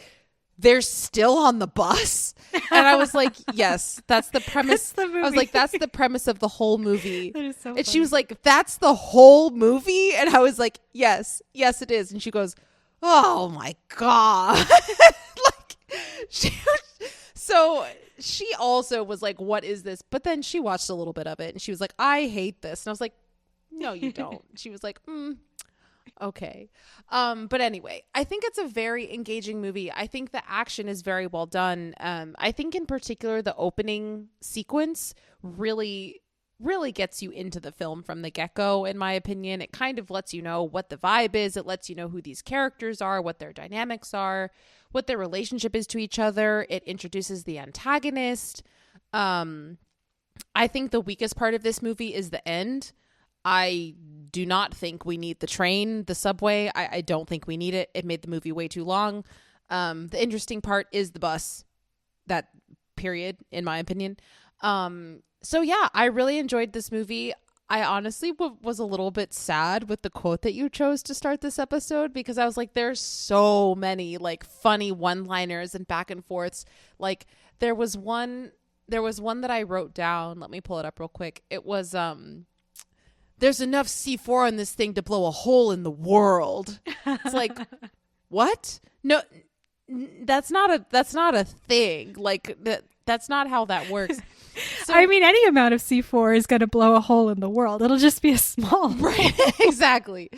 they're still on the bus. And I was like, yes, that's the premise. That's the movie. I was like, that's the premise of the whole movie. That is so and she funny. was like, that's the whole movie? And I was like, yes, it is. And she goes, oh my God. So she also was like, what is this? But then she watched a little bit of it and she was like, I hate this. And I was like, no, you don't. She was like, okay. But anyway, I think it's a very engaging movie. I think the action is very well done. I think in particular, the opening sequence really gets you into the film from the get-go, in my opinion. It kind of lets you know what the vibe is. It lets you know who these characters are, what their dynamics are, what their relationship is to each other. It introduces the antagonist. I think the weakest part of this movie is the end. I do not think we need the train, the subway. I don't think we need it. It made the movie way too long. The interesting part is the bus. That period, in my opinion. So yeah, I really enjoyed this movie. I honestly was a little bit sad with the quote that you chose to start this episode, because I was like, there's so many like funny one-liners and back and forths. Like there was one that I wrote down. Let me pull it up real quick. It was there's enough C4 on this thing to blow a hole in the world. It's like, what? No, that's not a thing. Like that's not how that works. So, I mean, any amount of C4 is going to blow a hole in the world. It'll just be a small right. Exactly.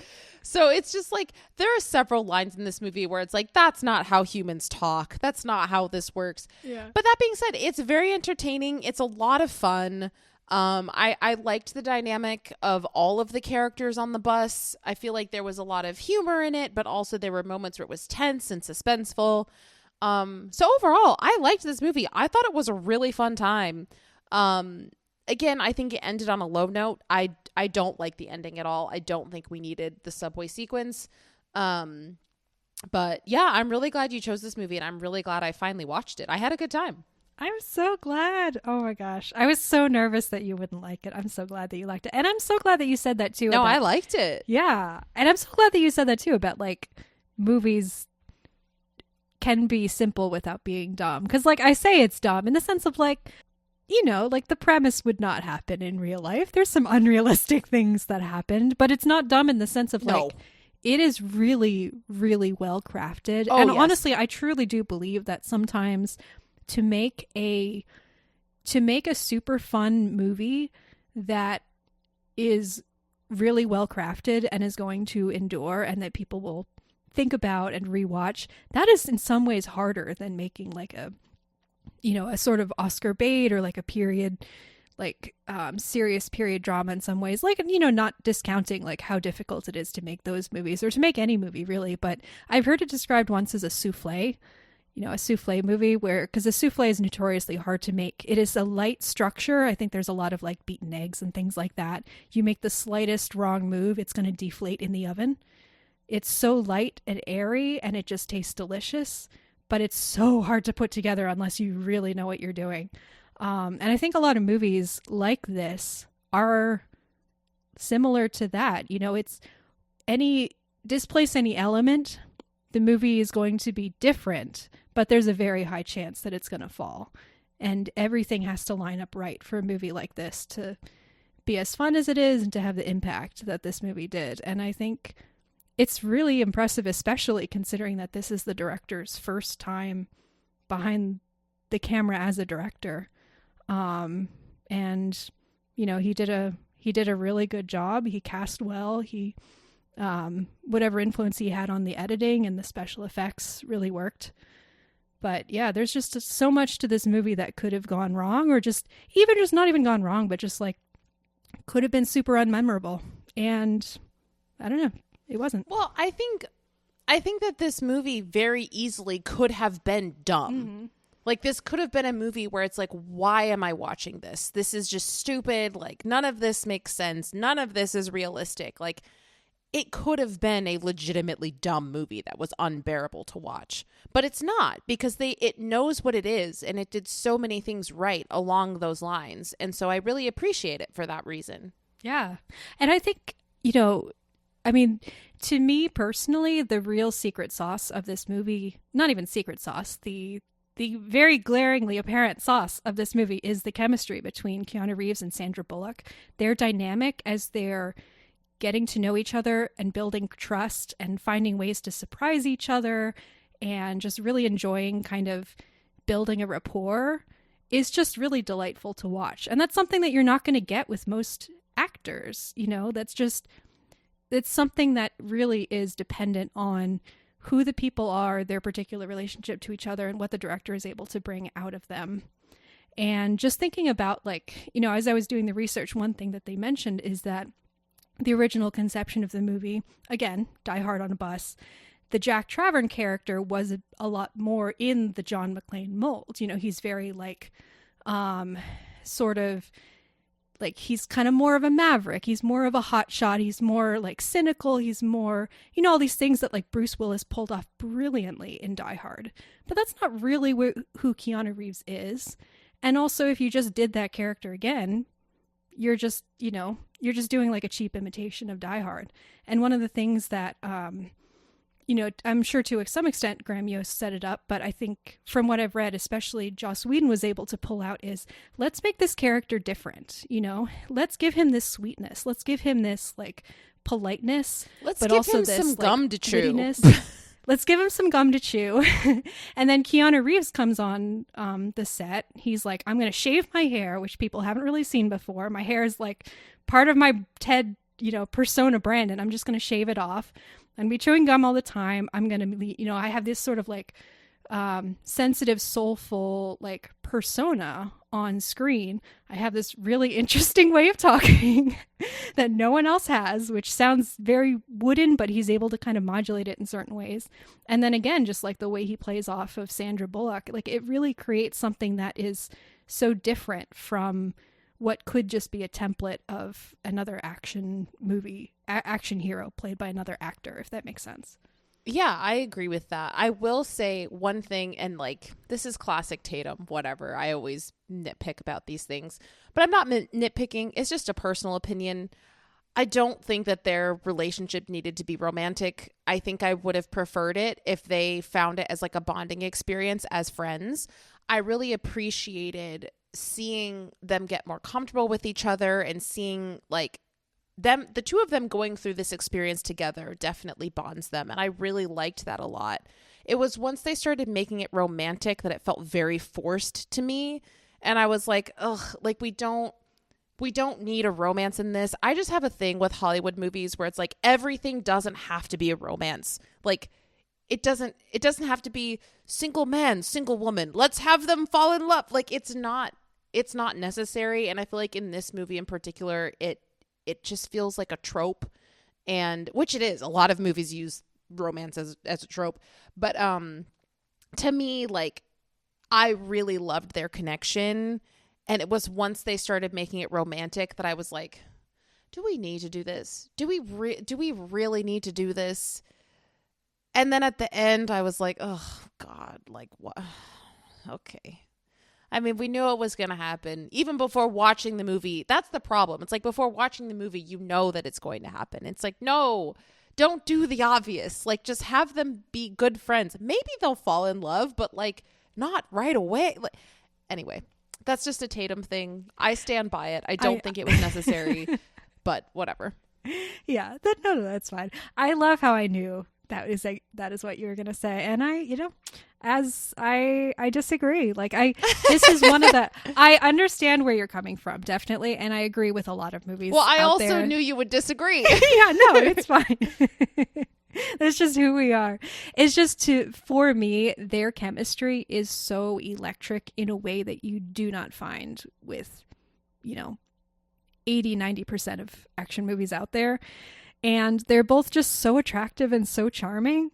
So it's just like, there are several lines in this movie where it's like, that's not how humans talk. That's not how this works. Yeah. But that being said, it's very entertaining. It's a lot of fun. I liked the dynamic of all of the characters on the bus. I feel like there was a lot of humor in it, but also there were moments where it was tense and suspenseful. So overall, I liked this movie. I thought it was a really fun time. Again, I think it ended on a low note. I don't like the ending at all. I don't think we needed the subway sequence. But yeah, I'm really glad you chose this movie, and I'm really glad I finally watched it. I had a good time. I'm so glad. Oh my gosh. I was so nervous that you wouldn't like it. I'm so glad that you liked it. And I'm so glad that you said that too. No, I liked it. Yeah. And I'm so glad that you said that too about like movies can be simple without being dumb. Because like I say it's dumb in the sense of like, you know, like the premise would not happen in real life. There's some unrealistic things that happened, but it's not dumb in the sense of like, it is really, really well crafted. Oh, and yes. honestly, I truly do believe that sometimes to make a super fun movie that is really well crafted and is going to endure and that people will think about and rewatch, that is in some ways harder than making like a, you know, a sort of Oscar bait or like a period, like serious period drama in some ways, like, you know, not discounting like how difficult it is to make those movies or to make any movie really. But I've heard it described once as a souffle, you know, a souffle movie where, because a souffle is notoriously hard to make. It is a light structure. I think there's a lot of like beaten eggs and things like that. You make the slightest wrong move, it's going to deflate in the oven. It's so light and airy and it just tastes delicious, but it's so hard to put together unless you really know what you're doing. And I think a lot of movies like this are similar to that. You know, it's displace any element the movie is going to be different, but there's a very high chance that it's going to fall. And everything has to line up right for a movie like this to be as fun as it is and to have the impact that this movie did. And I think it's really impressive, especially considering that this is the director's first time behind the camera as a director. And, you know, he did a really good job. He cast well. He, whatever influence he had on the editing and the special effects really worked. But yeah, there's just so much to this movie that could have gone wrong, or just not even gone wrong, but just like could have been super unmemorable. And I don't know, it wasn't. Well, I think that this movie very easily could have been dumb. Mm-hmm. Like, this could have been a movie where it's like, why am I watching this? This is just stupid. Like, none of this makes sense. None of this is realistic. Like, it could have been a legitimately dumb movie that was unbearable to watch. But it's not, because it knows what it is, and it did so many things right along those lines. And so I really appreciate it for that reason. Yeah. And I think, you know, I mean, to me personally, the real secret sauce of this movie, not even secret sauce, the very glaringly apparent sauce of this movie is the chemistry between Keanu Reeves and Sandra Bullock. Their dynamic as they're getting to know each other and building trust and finding ways to surprise each other and just really enjoying kind of building a rapport is just really delightful to watch. And that's something that you're not going to get with most actors, you know, it's something that really is dependent on who the people are, their particular relationship to each other, and what the director is able to bring out of them. And just thinking about, like, you know, as I was doing the research, one thing that they mentioned is that the original conception of the movie, again, Die Hard on a Bus, the Jack Travern character was a lot more in the John McClane mold. You know, he's very like, sort of like, he's kind of more of a maverick. He's more of a hotshot. He's more like cynical. He's more, you know, all these things that like Bruce Willis pulled off brilliantly in Die Hard. But that's not really who Keanu Reeves is. And also, if you just did that character again, you're just doing like a cheap imitation of Die Hard. And one of the things that, you know, I'm sure to some extent Graham Yost set it up, but I think from what I've read, especially Joss Whedon was able to pull out is, let's make this character different, you know? Let's give him this sweetness. Let's give him this, like, politeness. Let's but give also him this, some like, gum to chew. Let's give him some gum to chew. And then Keanu Reeves comes on the set. He's like, I'm going to shave my hair, which people haven't really seen before. My hair is like part of my Ted, you know, persona brand, and I'm just going to shave it off. I'm going to be chewing gum all the time. I'm going to be, you know, I have this sort of like sensitive, soulful, like persona on screen. I have this really interesting way of talking that no one else has, which sounds very wooden, but he's able to kind of modulate it in certain ways. And then again, just like the way he plays off of Sandra Bullock, like it really creates something that is so different from what could just be a template of another action movie, action hero played by another actor, if that makes sense. Yeah, I agree with that. I will say one thing, and like, this is classic Tatum, whatever. I always nitpick about these things, but I'm not nitpicking. It's just a personal opinion. I don't think that their relationship needed to be romantic. I think I would have preferred it if they found it as like a bonding experience as friends. I really appreciated seeing them get more comfortable with each other and seeing like the two of them going through this experience together definitely bonds them. And I really liked that a lot. It was once they started making it romantic that it felt very forced to me. And I was like, ugh, like we don't need a romance in this. I just have a thing with Hollywood movies where it's like everything doesn't have to be a romance. Like it doesn't have to be single man, single woman. Let's have them fall in love. Like it's not necessary. And I feel like in this movie in particular, it just feels like a trope, and which it is. A lot of movies use romance as a trope. But to me, like, I really loved their connection. And it was once they started making it romantic that I was like, do we need to do this? Do we really need to do this? And then at the end, I was like, oh, God, like, what? Okay. I mean, we knew it was going to happen even before watching the movie. That's the problem. It's like before watching the movie, you know that it's going to happen. It's like, no, don't do the obvious. Like, just have them be good friends. Maybe they'll fall in love, but like not right away. Like, anyway, that's just a Tatum thing. I stand by it. I don't think it was necessary, but whatever. Yeah, that's fine. I love how I knew that is what you were gonna say, and I disagree. Like, this is one of the, I understand where you're coming from, definitely, and I agree with a lot of movies. Well, I also knew you would disagree. Yeah, no, it's fine. That's just who we are. It's just for me, their chemistry is so electric in a way that you do not find with, 80-90% of action movies out there. And they're both just so attractive and so charming.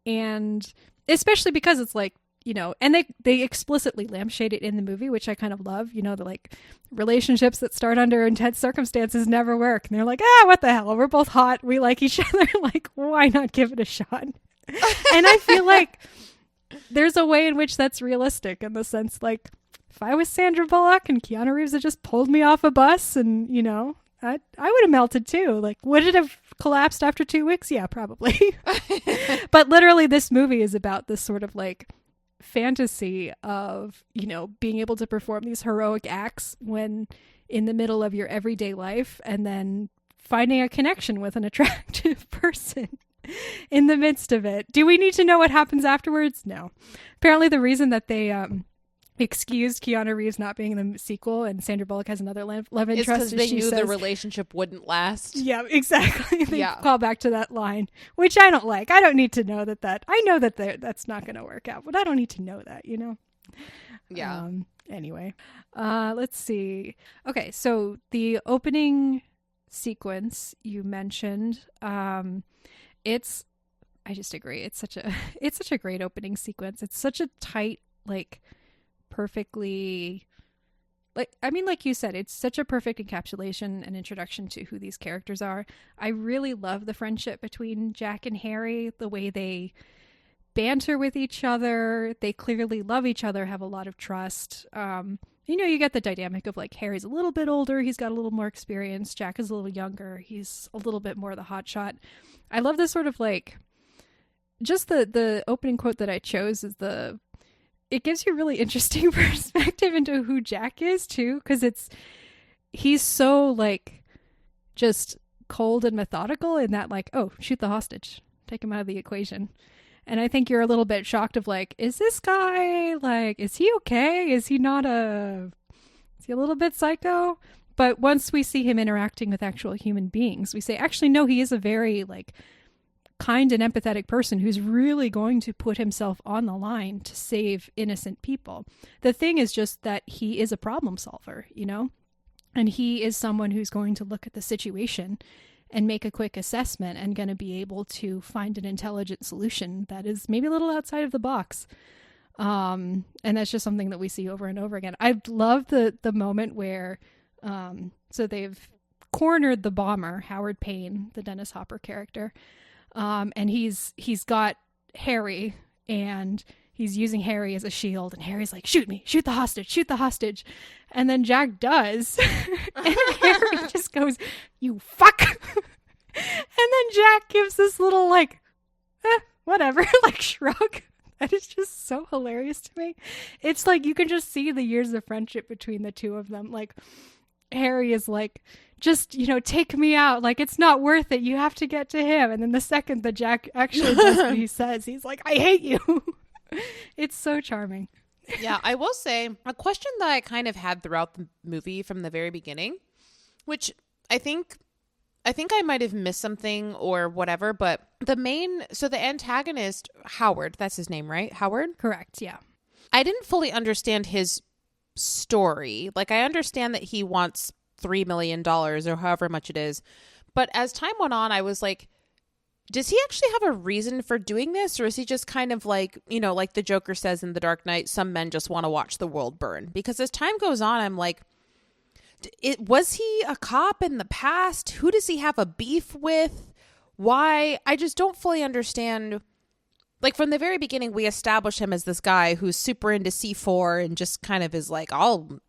And especially because it's like, and they explicitly lampshade it in the movie, which I kind of love, the like relationships that start under intense circumstances never work. And they're like, what the hell? We're both hot. We like each other. Like, why not give it a shot? And I feel like there's a way in which that's realistic, in the sense, like, if I was Sandra Bullock and Keanu Reeves had just pulled me off a bus and, I would have melted too. Like, would it have collapsed after 2 weeks? Yeah, probably. But literally this movie is about this sort of like fantasy of, being able to perform these heroic acts when in the middle of your everyday life, and then finding a connection with an attractive person in the midst of it. Do we need to know what happens afterwards? No. Apparently the reason that they excused Keanu Reeves not being in the sequel and Sandra Bullock has another love interest, it's because they knew the relationship wouldn't last. Yeah, exactly. They call back to that line, which I don't like. I don't need to know that. I know that that's not going to work out, but I don't need to know that, Yeah. Anyway, let's see. Okay, so the opening sequence you mentioned, I just agree. It's such a great opening sequence. It's such a tight, like, perfectly, like you said, it's such a perfect encapsulation and introduction to who these characters are. I really love the friendship between Jack and Harry, the way they banter with each other. They clearly love each other, have a lot of trust. You get the dynamic of, like, Harry's a little bit older, he's got a little more experience. Jack is a little younger, he's a little bit more the hotshot. I love this sort of, like, just the opening quote that I chose is it gives you a really interesting perspective into who Jack is too, because he's so, like, just cold and methodical in that, like, oh, shoot the hostage, take him out of the equation. And I think you're a little bit shocked of, like, is this guy, like, is he okay? Is he a little bit psycho? But once we see him interacting with actual human beings, we say, actually, no, he is a very, like, kind and empathetic person who's really going to put himself on the line to save innocent people. The thing is just that he is a problem solver, and he is someone who's going to look at the situation and make a quick assessment and going to be able to find an intelligent solution that is maybe a little outside of the box. And that's just something that we see over and over again. I love the moment where so they've cornered the bomber, Howard Payne, the Dennis Hopper character. And he's got Harry, and he's using Harry as a shield, and Harry's like, shoot me, shoot the hostage. And then Jack does, and Harry just goes, you fuck. And then Jack gives this little, like, whatever, like, shrug. That is just so hilarious to me. It's like, you can just see the years of friendship between the two of them. Like, Harry is like, just, take me out. Like, it's not worth it. You have to get to him. And then the second that Jack actually does what he says, he's like, I hate you. It's so charming. Yeah, I will say a question that I kind of had throughout the movie from the very beginning, which I think I might have missed something or whatever, but the antagonist, Howard, that's his name, right? Howard? Correct, yeah. I didn't fully understand his story. Like, I understand that he wants $3 million or however much it is. But as time went on, I was like, does he actually have a reason for doing this? Or is he just kind of like, like the Joker says in The Dark Knight, some men just want to watch the world burn? Because as time goes on, I'm like, was he a cop in the past? Who does he have a beef with? Why? I just don't fully understand. Like, from the very beginning, we establish him as this guy who's super into C4 and just kind of is like, I'll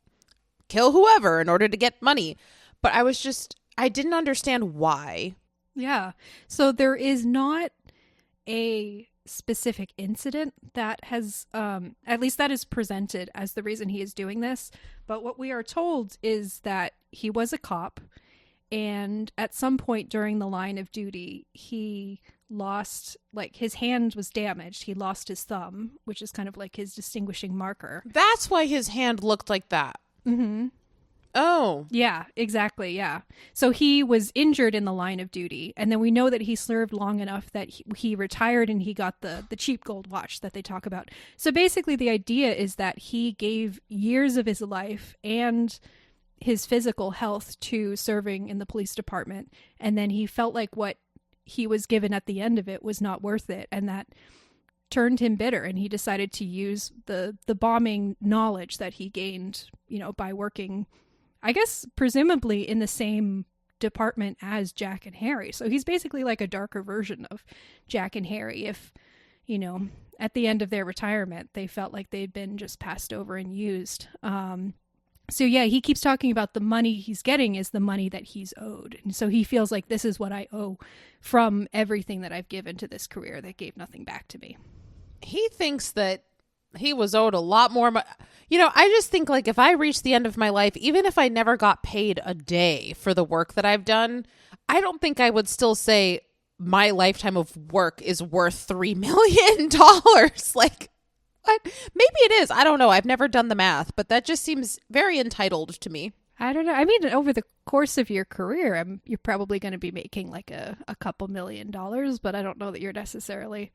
kill whoever in order to get money. But I didn't understand why. Yeah. So there is not a specific incident that has, at least that is presented as the reason he is doing this. But what we are told is that he was a cop, and at some point during the line of duty, he lost, like, his hand was damaged. He lost his thumb, which is kind of like his distinguishing marker. That's why his hand looked like that. Mm-hmm. Oh. Yeah, exactly. Yeah. So he was injured in the line of duty. And then we know that he served long enough that he retired and he got the cheap gold watch that they talk about. So basically the idea is that he gave years of his life and his physical health to serving in the police department. And then he felt like what he was given at the end of it was not worth it. And that turned him bitter. And he decided to use the bombing knowledge that he gained, you know, by working, I guess, presumably in the same department as Jack and Harry. So he's basically like a darker version of Jack and Harry if, you know, at the end of their retirement, they felt like they'd been just passed over and used. So yeah, he keeps talking about the money he's getting is the money that he's owed. And so he feels like this is what I owe from everything that I've given to this career that gave nothing back to me. He thinks that he was owed a lot more. You know, I just think, like, if I reach the end of my life, even if I never got paid a day for the work that I've done, I don't think I would still say my lifetime of work is worth $3 million. Like, what? Maybe it is. I don't know. I've never done the math, but that just seems very entitled to me. I don't know. I mean, over the course of your career, you're probably going to be making like a couple $1 million, but I don't know that you're necessarily.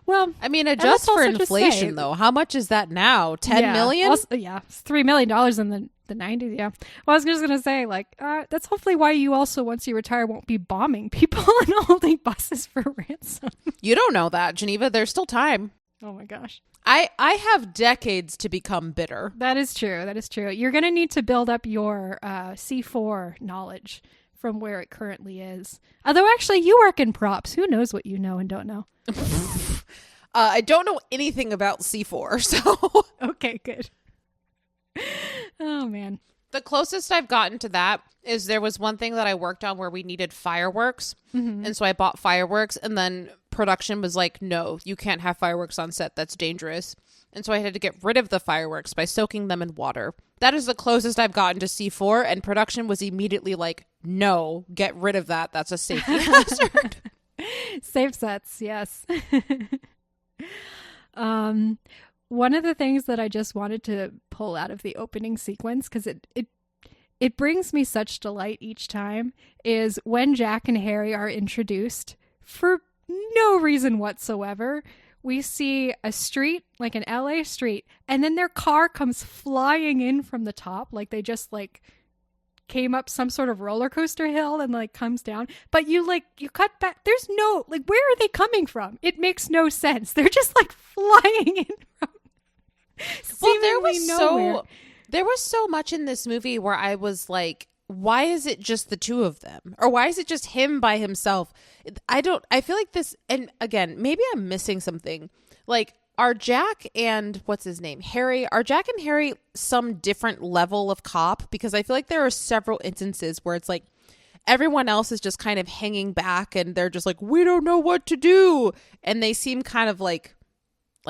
Well, I mean, adjust for inflation, though. How much is that now? 10 million? Also, yeah, it's $3 million in the 90s. Yeah. Well, I was just going to say, like, that's hopefully why you also, once you retire, won't be bombing people and holding buses for ransom. You don't know that, Geneva. There's still time. Oh my gosh. I have decades to become bitter. That is true. That is true. You're going to need to build up your C4 knowledge from where it currently is. Although, actually, you work in props. Who knows what you know and don't know? I don't know anything about C4, so... Okay, good. Oh, man. The closest I've gotten to that is there was one thing that I worked on where we needed fireworks. Mm-hmm. And so I bought fireworks, and then production was like, no, you can't have fireworks on set. That's dangerous. And so I had to get rid of the fireworks by soaking them in water. That is the closest I've gotten to C4, and production was immediately like, no, get rid of that. That's a safety hazard. Safe sets, yes. One of the things that I just wanted to pull out of the opening sequence, because it brings me such delight each time, is when Jack and Harry are introduced for no reason whatsoever. We see a street, like an LA street, and then their car comes flying in from the top, like they just like came up some sort of roller coaster hill and like comes down. But you cut back. There's no, like, where are they coming from? It makes no sense. They're just like flying in from well, there was so much in this movie where I was like, why is it just the two of them? Or why is it just him by himself? I feel like this, and again, maybe I'm missing something. Like, are Jack and Harry some different level of cop? Because I feel like there are several instances where it's like everyone else is just kind of hanging back and they're just like, we don't know what to do. And they seem kind of like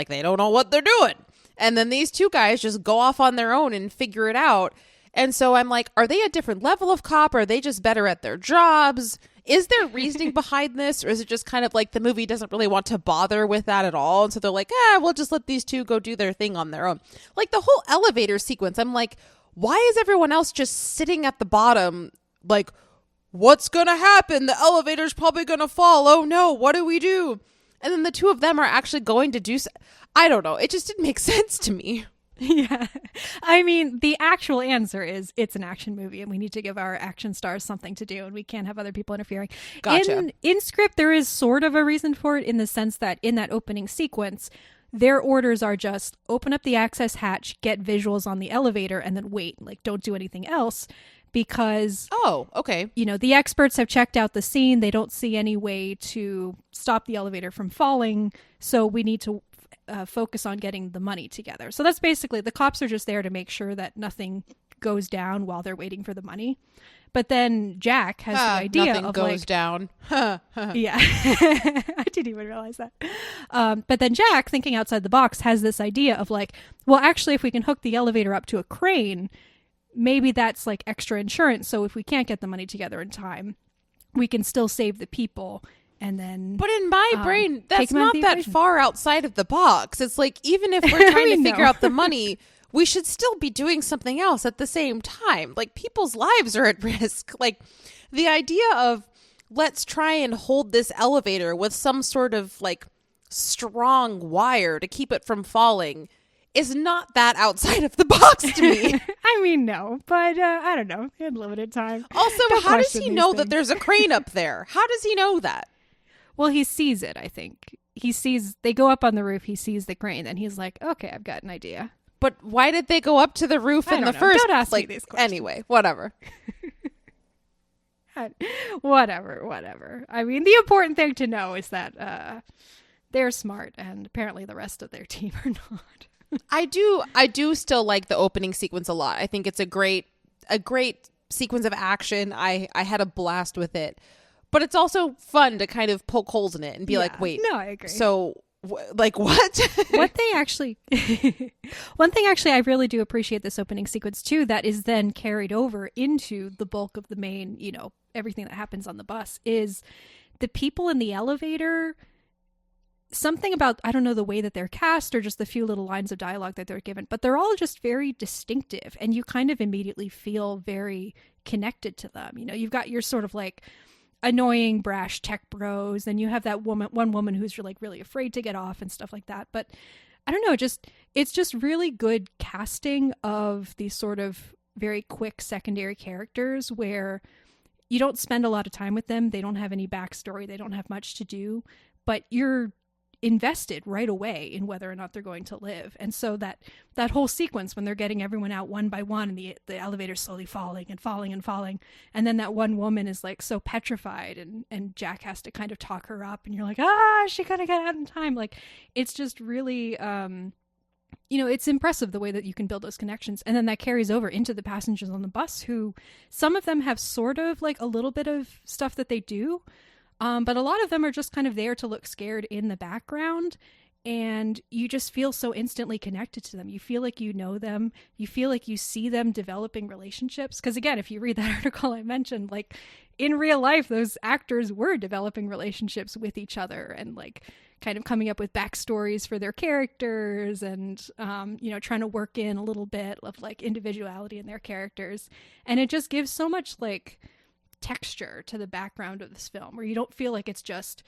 they don't know what they're doing. And then these two guys just go off on their own and figure it out. And so I'm like, are they a different level of cop? Or are they just better at their jobs? Is there reasoning behind this? Or is it just kind of like the movie doesn't really want to bother with that at all? And so they're like, we'll just let these two go do their thing on their own. Like the whole elevator sequence, I'm like, why is everyone else just sitting at the bottom? Like, what's going to happen? The elevator's probably going to fall. Oh no, what do we do? And then the two of them are actually going to do I don't know. It just didn't make sense to me. Yeah. I mean, the actual answer is it's an action movie and we need to give our action stars something to do and we can't have other people interfering. Gotcha. In script, there is sort of a reason for it in the sense that in that opening sequence, their orders are just open up the access hatch, get visuals on the elevator, and then wait. Like, don't do anything else because... Oh, okay. You know, the experts have checked out the scene. They don't see any way to stop the elevator from falling. So we need to focus on getting the money together. So that's basically, the cops are just there to make sure that nothing goes down while they're waiting for the money. But then Jack has the idea nothing of goes down. Yeah, I didn't even realize that. But then Jack, thinking outside the box, has this idea of like, well, actually, if we can hook the elevator up to a crane, maybe that's like extra insurance. So if we can't get the money together in time, we can still save the people. And then, but in my brain, that's not that far outside of the box. It's like, even if we're trying to figure out the money, we should still be doing something else at the same time. Like, people's lives are at risk. Like, the idea of let's try and hold this elevator with some sort of like strong wire to keep it from falling is not that outside of the box to me. I mean, no, but I don't know. He had limited time. Also, how does he know that there's a crane up there? How does he know that? Well, he sees it, I think. He sees, they go up on the roof, he sees the crane, and he's like, okay, I've got an idea. But why did they go up to the roof in the first? Don't ask me these questions. Anyway, whatever. Whatever. I mean, the important thing to know is that they're smart, and apparently the rest of their team are not. I do still like the opening sequence a lot. I think it's a great sequence of action. I had a blast with it. But it's also fun to kind of poke holes in it and be like, wait. No, I agree. So, like, what? One thing actually I really do appreciate this opening sequence too, that is then carried over into the bulk of the main, you know, everything that happens on the bus, is the people in the elevator. Something about, I don't know, the way that they're cast or just the few little lines of dialogue that they're given, but they're all just very distinctive, and you kind of immediately feel very connected to them. You know, you've got your sort of like annoying, brash tech bros, and you have that one woman who's really afraid to get off and stuff like that. But I don't know, it's just really good casting of these sort of very quick secondary characters where you don't spend a lot of time with them. They don't have any backstory. They don't have much to do, but you're invested right away in whether or not they're going to live. And so that whole sequence when they're getting everyone out one by one and the elevator's slowly falling and falling and falling, and then that one woman is like so petrified, and Jack has to kind of talk her up, and you're like, is she gonna get out in time? Like, it's just really it's impressive the way that you can build those connections. And then that carries over into the passengers on the bus, who some of them have sort of like a little bit of stuff that they do, but a lot of them are just kind of there to look scared in the background, and you just feel so instantly connected to them. You feel like you know them. You feel like you see them developing relationships. Because again, if you read that article I mentioned, like in real life, those actors were developing relationships with each other and like kind of coming up with backstories for their characters and, trying to work in a little bit of like individuality in their characters. And it just gives so much like texture to the background of this film, where you don't feel like it's just,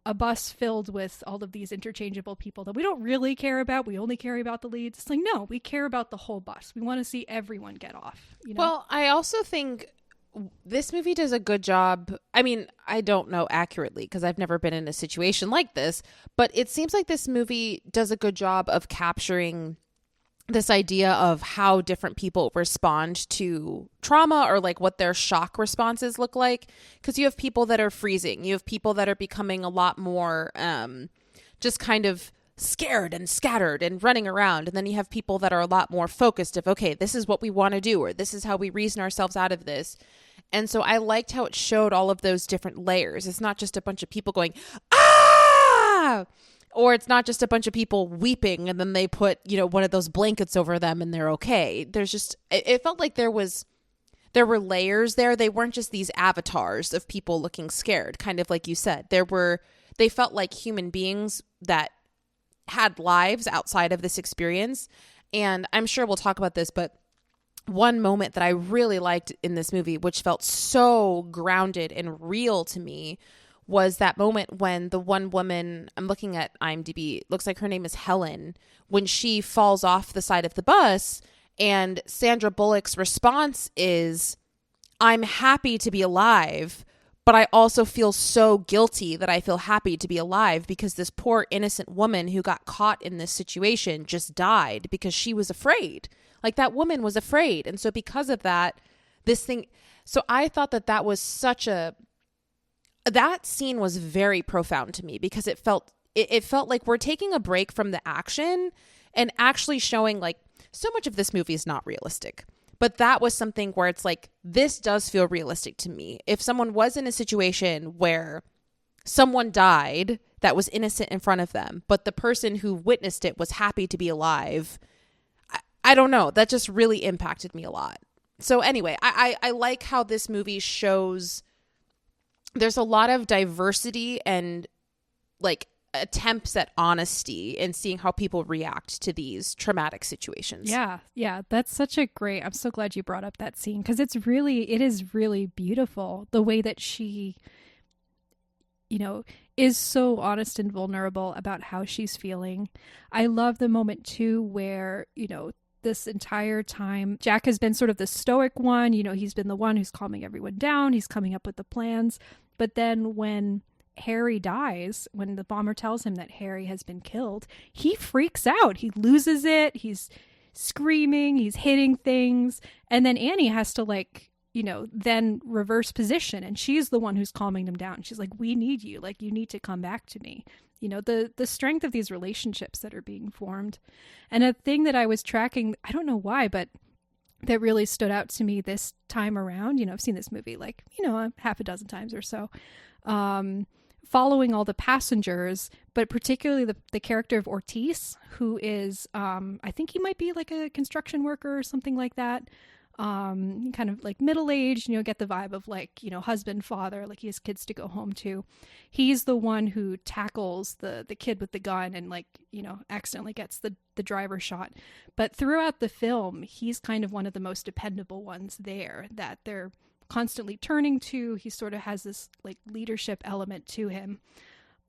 a bus filled with all of these interchangeable people that we don't really care about. We only care about the leads. It's like, no, we care about the whole bus. We want to see everyone get off. Well, I also think this movie does a good job. I mean, I don't know accurately because I've never been in a situation like this, but it seems like this movie does a good job of capturing this idea of how different people respond to trauma, or like what their shock responses look like. Because you have people that are freezing. You have people that are becoming a lot more just kind of scared and scattered and running around. And then you have people that are a lot more focused of, okay, this is what we want to do, or this is how we reason ourselves out of this. And so I liked how it showed all of those different layers. It's not just a bunch of people going, ah! Or it's not just a bunch of people weeping and then they put, one of those blankets over them and they're okay. There's just, it felt like there were layers there. They weren't just these avatars of people looking scared, kind of like you said. They felt like human beings that had lives outside of this experience. And I'm sure we'll talk about this, but one moment that I really liked in this movie, which felt so grounded and real to me, was that moment when the one woman, I'm looking at IMDb, looks like her name is Helen, when she falls off the side of the bus, and Sandra Bullock's response is, I'm happy to be alive, but I also feel so guilty that I feel happy to be alive because this poor innocent woman who got caught in this situation just died because she was afraid. Like, that woman was afraid. And so because of that, so I thought that was that scene was very profound to me, because it felt like we're taking a break from the action and actually showing like so much of this movie is not realistic. But that was something where it's like, this does feel realistic to me. If someone was in a situation where someone died that was innocent in front of them, but the person who witnessed it was happy to be alive, I don't know. That just really impacted me a lot. So anyway, I like how this movie shows there's a lot of diversity and like attempts at honesty and seeing how people react to these traumatic situations. Yeah, that's such a great, I'm so glad you brought up that scene, because it is really beautiful the way that she, you know, is so honest and vulnerable about how she's feeling. I love the moment too where, you know, this entire time Jack has been sort of the stoic one, you know, he's been the one who's calming everyone down, he's coming up with the plans, but then when Harry dies, when the bomber tells him that Harry has been killed, he freaks out. He loses it. He's screaming. He's hitting things. And then Annie has to, like, you know, then reverse position. And she's the one who's calming them down. She's like, we need you. Like, you need to come back to me. You know, the strength of these relationships that are being formed. And a thing that I was tracking, I don't know why, but that really stood out to me this time around. You know, I've seen this movie like, you know, half a dozen times or so. Following all the passengers, but particularly the character of Ortiz, who is, I think he might be like a construction worker or something like that. Kind of like middle-aged, you know, get the vibe of like, you know, husband, father, like he has kids to go home to. He's the one who tackles the kid with the gun and like, you know, accidentally gets the driver shot. But throughout the film, he's kind of one of the most dependable ones there that they're constantly turning to. He sort of has this like leadership element to him.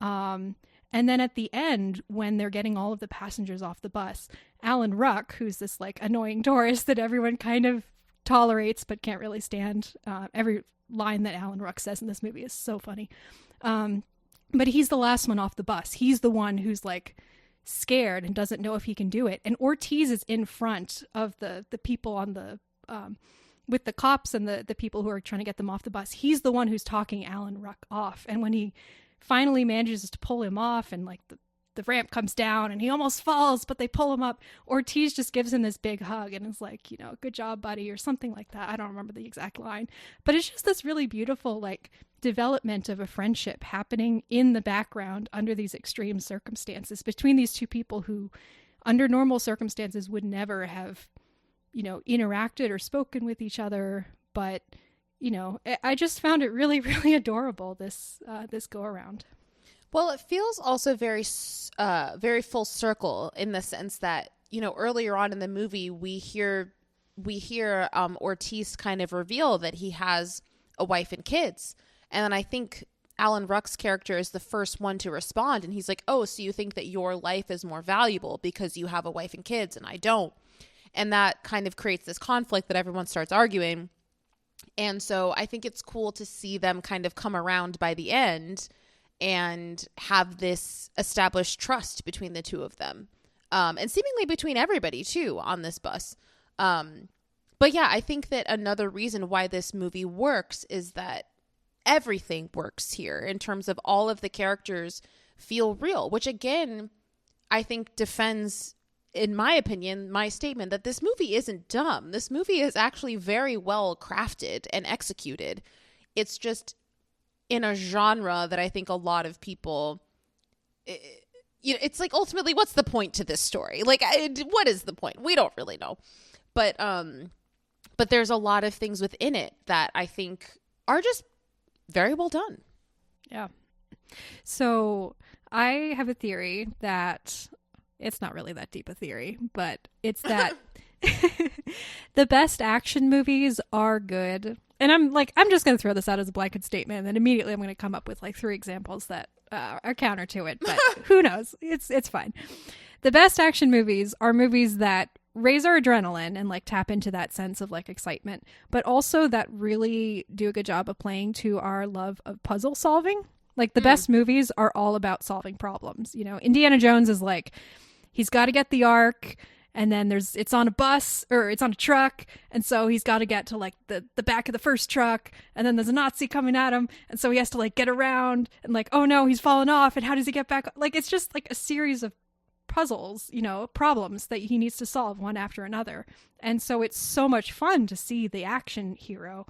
And then at the end, when they're getting all of the passengers off the bus, Alan Ruck, who's this like annoying tourist that everyone kind of tolerates but can't really stand. Every line that Alan Ruck says in this movie is so funny. But he's the last one off the bus. He's the one who's like scared and doesn't know if he can do it. And Ortiz is in front of the people on the with the cops and the people who are trying to get them off the bus. He's the one who's talking Alan Ruck off. And when he finally manages to pull him off and like the ramp comes down and he almost falls, but they pull him up, Ortiz just gives him this big hug and is like, you know, good job, buddy, or something like that. I don't remember the exact line, but it's just this really beautiful like development of a friendship happening in the background under these extreme circumstances between these two people who under normal circumstances would never have, you know, interacted or spoken with each other. But, you know, I just found it really, really adorable, this go around. Well, it feels also very full circle in the sense that, you know, earlier on in the movie, we hear Ortiz kind of reveal that he has a wife and kids. And then I think Alan Ruck's character is the first one to respond. And he's like, oh, so you think that your life is more valuable because you have a wife and kids and I don't. And that kind of creates this conflict that everyone starts arguing. And so I think it's cool to see them kind of come around by the end and have this established trust between the two of them. And seemingly between everybody too on this bus. But yeah, I think that another reason why this movie works is that everything works here in terms of all of the characters feel real, which again, I think defends, in my opinion, my statement that this movie isn't dumb. This movie is actually very well crafted and executed. It's just in a genre that I think a lot of people, you know, it's like ultimately, what's the point to this story? Like, what is the point? We don't really know. But there's a lot of things within it that I think are just very well done. Yeah. So I have a theory that it's not really that deep a theory, but it's that the best action movies are good. And I'm just going to throw this out as a blanket statement, and then immediately I'm going to come up with like 3 examples that are counter to it, but who knows? It's fine. The best action movies are movies that raise our adrenaline and like tap into that sense of like excitement, but also that really do a good job of playing to our love of puzzle solving. Like the best movies are all about solving problems. You know, Indiana Jones is like, he's got to get the Ark, and then it's on a bus or it's on a truck. And so he's got to get to like the back of the first truck, and then there's a Nazi coming at him. And so he has to like get around and like, oh no, he's fallen off. And how does he get back? Like, it's just like a series of puzzles, problems that he needs to solve one after another. And so it's so much fun to see the action hero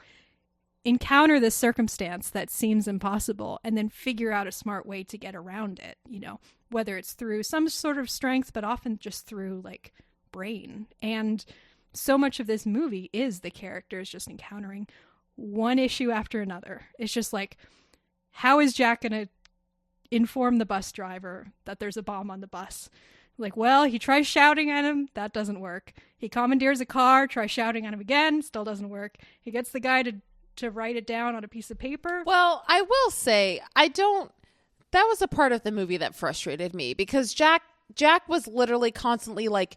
encounter this circumstance that seems impossible and then figure out a smart way to get around it, whether it's through some sort of strength, but often just through like brain. And so much of this movie is the characters just encountering one issue after another. It's just like, how is Jack going to inform the bus driver that there's a bomb on the bus? Like, well, he tries shouting at him. That doesn't work. He commandeers a car, tries shouting at him again. Still doesn't work. He gets the guy to write it down on a piece of paper. Well, I will say, that was a part of the movie that frustrated me because Jack was literally constantly like,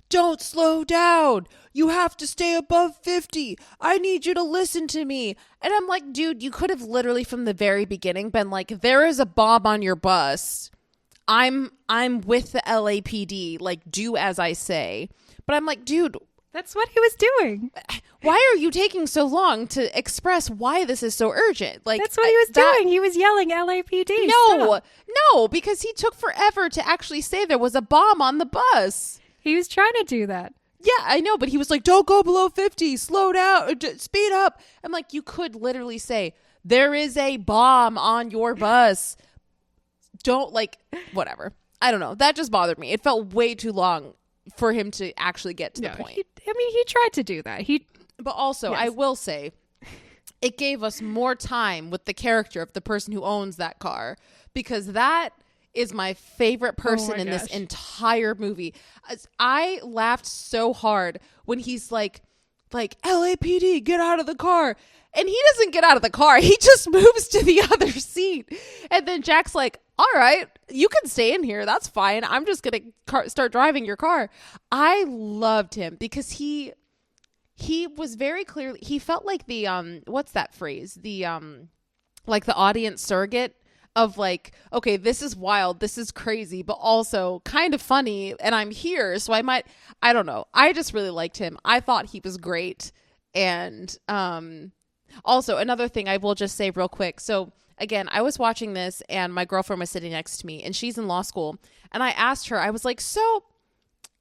don't slow down. You have to stay above 50. I need you to listen to me. And I'm like, dude, you could have literally from the very beginning been like, there is a bomb on your bus. I'm with the LAPD. Like, do as I say. But I'm like, dude, that's what he was doing. Why are you taking so long to express why this is so urgent? Like, that's what he was doing. He was yelling LAPD. No, because he took forever to actually say there was a bomb on the bus. He was trying to do that. Yeah, I know, but he was like, don't go below 50, slow down, speed up. I'm like, you could literally say, there is a bomb on your bus. Don't, like, whatever. I don't know. That just bothered me. It felt way too long for him to actually get to the point. He tried to do that. But also, yes. I will say, it gave us more time with the character of the person who owns that car, because that is my favorite person in this entire movie. I laughed so hard when he's like LAPD, get out of the car. And he doesn't get out of the car. He just moves to the other seat. And then Jack's like, all right, you can stay in here. That's fine. I'm just going to start driving your car. I loved him because he was very clearly, he felt like the, what's that phrase? The, like the audience surrogate of like, okay, this is wild, this is crazy, but also kind of funny, and I'm here, so I don't know. I just really liked him. I thought he was great. And also another thing I will just say real quick. So again, I was watching this and my girlfriend was sitting next to me and she's in law school, and I asked her, I was like, so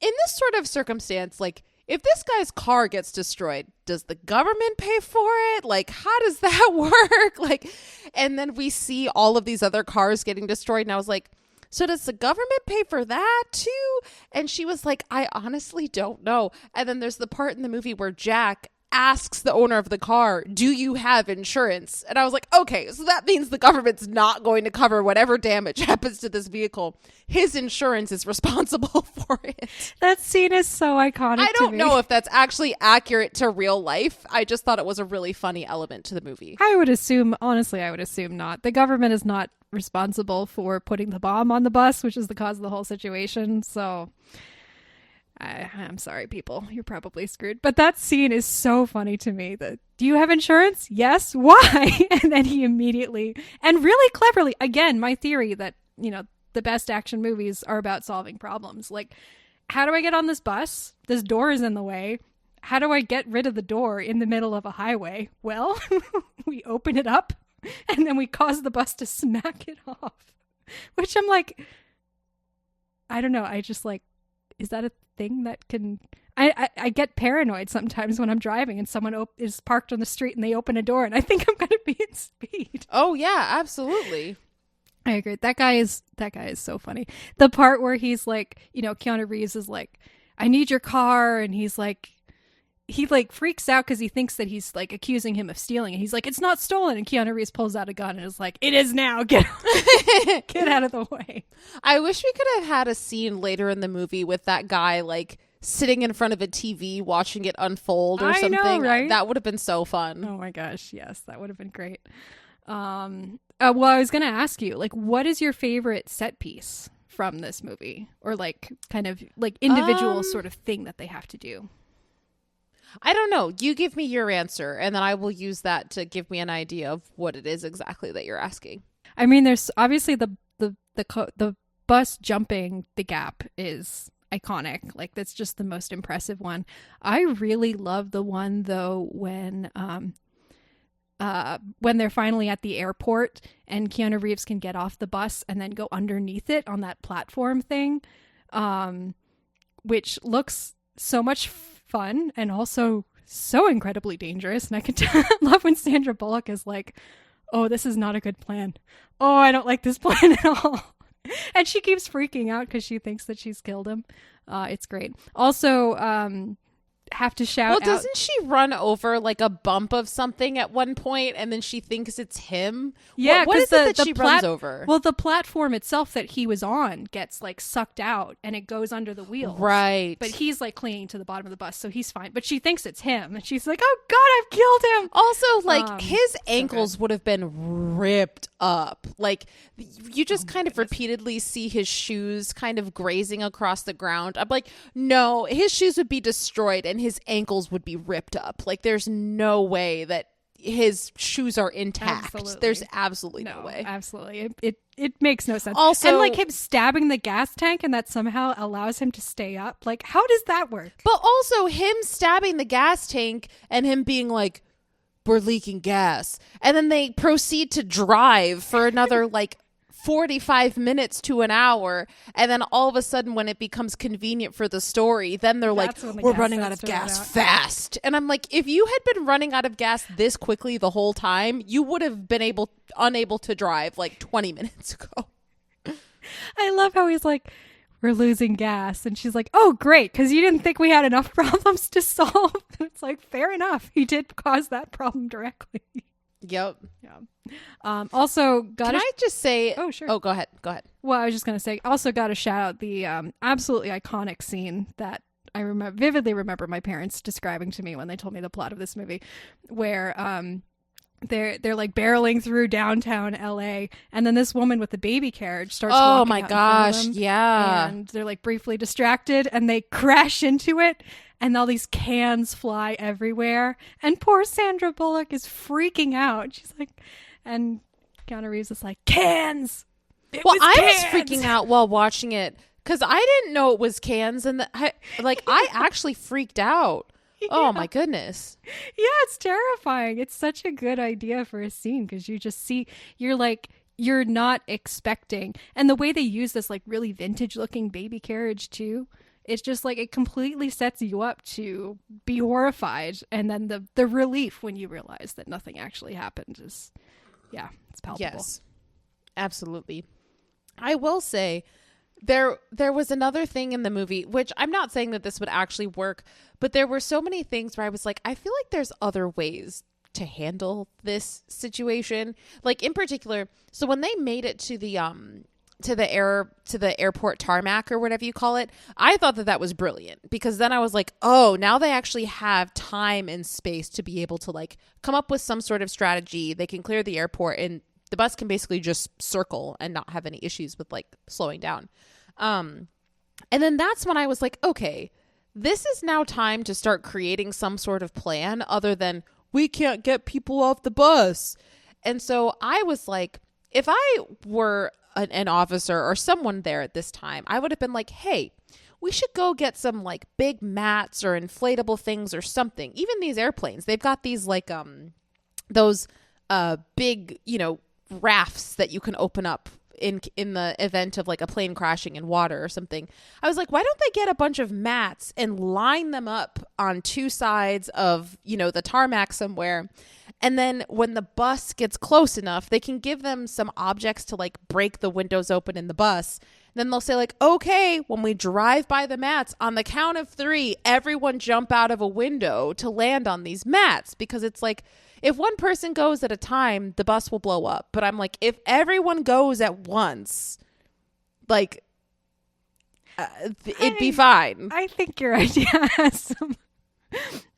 in this sort of circumstance, like, if this guy's car gets destroyed, does the government pay for it? Like, how does that work? Like, and then we see all of these other cars getting destroyed. And I was like, so does the government pay for that too? And she was like, I honestly don't know. And then there's the part in the movie where Jack asks the owner of the car, do you have insurance? And I was like, okay, so that means the government's not going to cover whatever damage happens to this vehicle. His insurance is responsible for it. That scene is so iconic. I don't know if that's actually accurate to real life. I just thought it was a really funny element to the movie. I would assume not. The government is not responsible for putting the bomb on the bus, which is the cause of the whole situation. So I'm sorry, people. You're probably screwed. But that scene is so funny to me. Do you have insurance? Yes. Why? And then he immediately, and really cleverly, again, my theory that, the best action movies are about solving problems. Like, how do I get on this bus? This door is in the way. How do I get rid of the door in the middle of a highway? Well, we open it up and then we cause the bus to smack it off. Which I'm like, I don't know. I just like, is that a thing that can... I get paranoid sometimes when I'm driving and someone is parked on the street and they open a door and I think I'm going to be in speed. Oh, yeah, absolutely. I agree. That guy is so funny. The part where he's like, Keanu Reeves is like, I need your car. And he's like, he like freaks out because he thinks that he's like accusing him of stealing. And he's like, it's not stolen. And Keanu Reeves pulls out a gun and is like, it is now. Get out of the way. I wish we could have had a scene later in the movie with that guy like sitting in front of a TV watching it unfold or something. I know, right? That would have been so fun. Oh my gosh. Yes, that would have been great. Well, I was going to ask you, like, what is your favorite set piece from this movie? Or like kind of like individual sort of thing that they have to do? I don't know. You give me your answer and then I will use that to give me an idea of what it is exactly that you're asking. I mean, there's obviously the bus jumping the gap is iconic. Like, that's just the most impressive one. I really love the one though when they're finally at the airport and Keanu Reeves can get off the bus and then go underneath it on that platform thing. which looks so much fun and also so incredibly dangerous. And I could love when Sandra Bullock is like, oh, this is not a good plan. Oh, I don't like this plan at all. And she keeps freaking out because she thinks that she's killed him. It's great. Also, have to shout out. Well, doesn't she run over like a bump of something at one point and then she thinks it's him? Yeah, what is it that she runs over? Well, the platform itself that he was on gets like sucked out and it goes under the wheels. Right. But he's like clinging to the bottom of the bus, so he's fine. But she thinks it's him and she's like, oh God, I've killed him. Also, like his ankles would have been ripped up. Like you just kind of repeatedly see his shoes kind of grazing across the ground. I'm like, no, his shoes would be destroyed and his ankles would be ripped up. Like there's no way that his shoes are intact. Absolutely. There's absolutely no way. Absolutely. It makes no sense. Also, and like him stabbing the gas tank and that somehow allows him to stay up. Like, how does that work? But also him stabbing the gas tank and him being like, we're leaking gas. And then they proceed to drive for another like 45 minutes to an hour, and then all of a sudden when it becomes convenient for the story, then they're like, we're running out of gas fast. And I'm like, if you had been running out of gas this quickly the whole time, you would have been unable to drive like 20 minutes ago. I love how he's like, we're losing gas, and she's like, oh great, because you didn't think we had enough problems to solve. And it's like, fair enough, he did cause that problem directly. Yep. Yeah. Also, can I just say? Oh, sure. Oh, go ahead. Go ahead. Well, I was just gonna say. Also, got to shout out the absolutely iconic scene that I vividly remember my parents describing to me when they told me the plot of this movie, where they're like barreling through downtown LA, and then this woman with the baby carriage starts. Oh walking my out gosh! in front of them, Yeah. And they're like briefly distracted, and they crash into it. And all these cans fly everywhere. And poor Sandra Bullock is freaking out. She's like, and Keanu Reeves is like, cans! I was freaking out while watching it because I didn't know it was cans. And I actually freaked out. Yeah. Oh my goodness. Yeah, it's terrifying. It's such a good idea for a scene because you just see, you're not expecting. And the way they use this like really vintage looking baby carriage too. It's just like it completely sets you up to be horrified. And then the relief when you realize that nothing actually happened is, yeah, it's palpable. Yes, absolutely. I will say there was another thing in the movie, which I'm not saying that this would actually work, but there were so many things where I was like, I feel like there's other ways to handle this situation. Like in particular, so when they made it to the airport tarmac or whatever you call it, I thought that was brilliant because then I was like, oh, now they actually have time and space to be able to like come up with some sort of strategy. They can clear the airport and the bus can basically just circle and not have any issues with like slowing down. And then that's when I was like, okay, this is now time to start creating some sort of plan other than we can't get people off the bus. And so I was like, if I were an officer or someone there at this time, I would have been like, hey, we should go get some like big mats or inflatable things or something. Even these airplanes, they've got these like those big, rafts that you can open up in the event of like a plane crashing in water or something. I was like, why don't they get a bunch of mats and line them up on two sides of, the tarmac somewhere? And then when the bus gets close enough, they can give them some objects to like break the windows open in the bus. And then they'll say like, okay, when we drive by the mats, on the count of 3, everyone jump out of a window to land on these mats. Because it's like, if one person goes at a time, the bus will blow up. But I'm like, if everyone goes at once, like, it'd be fine. I think your idea has some...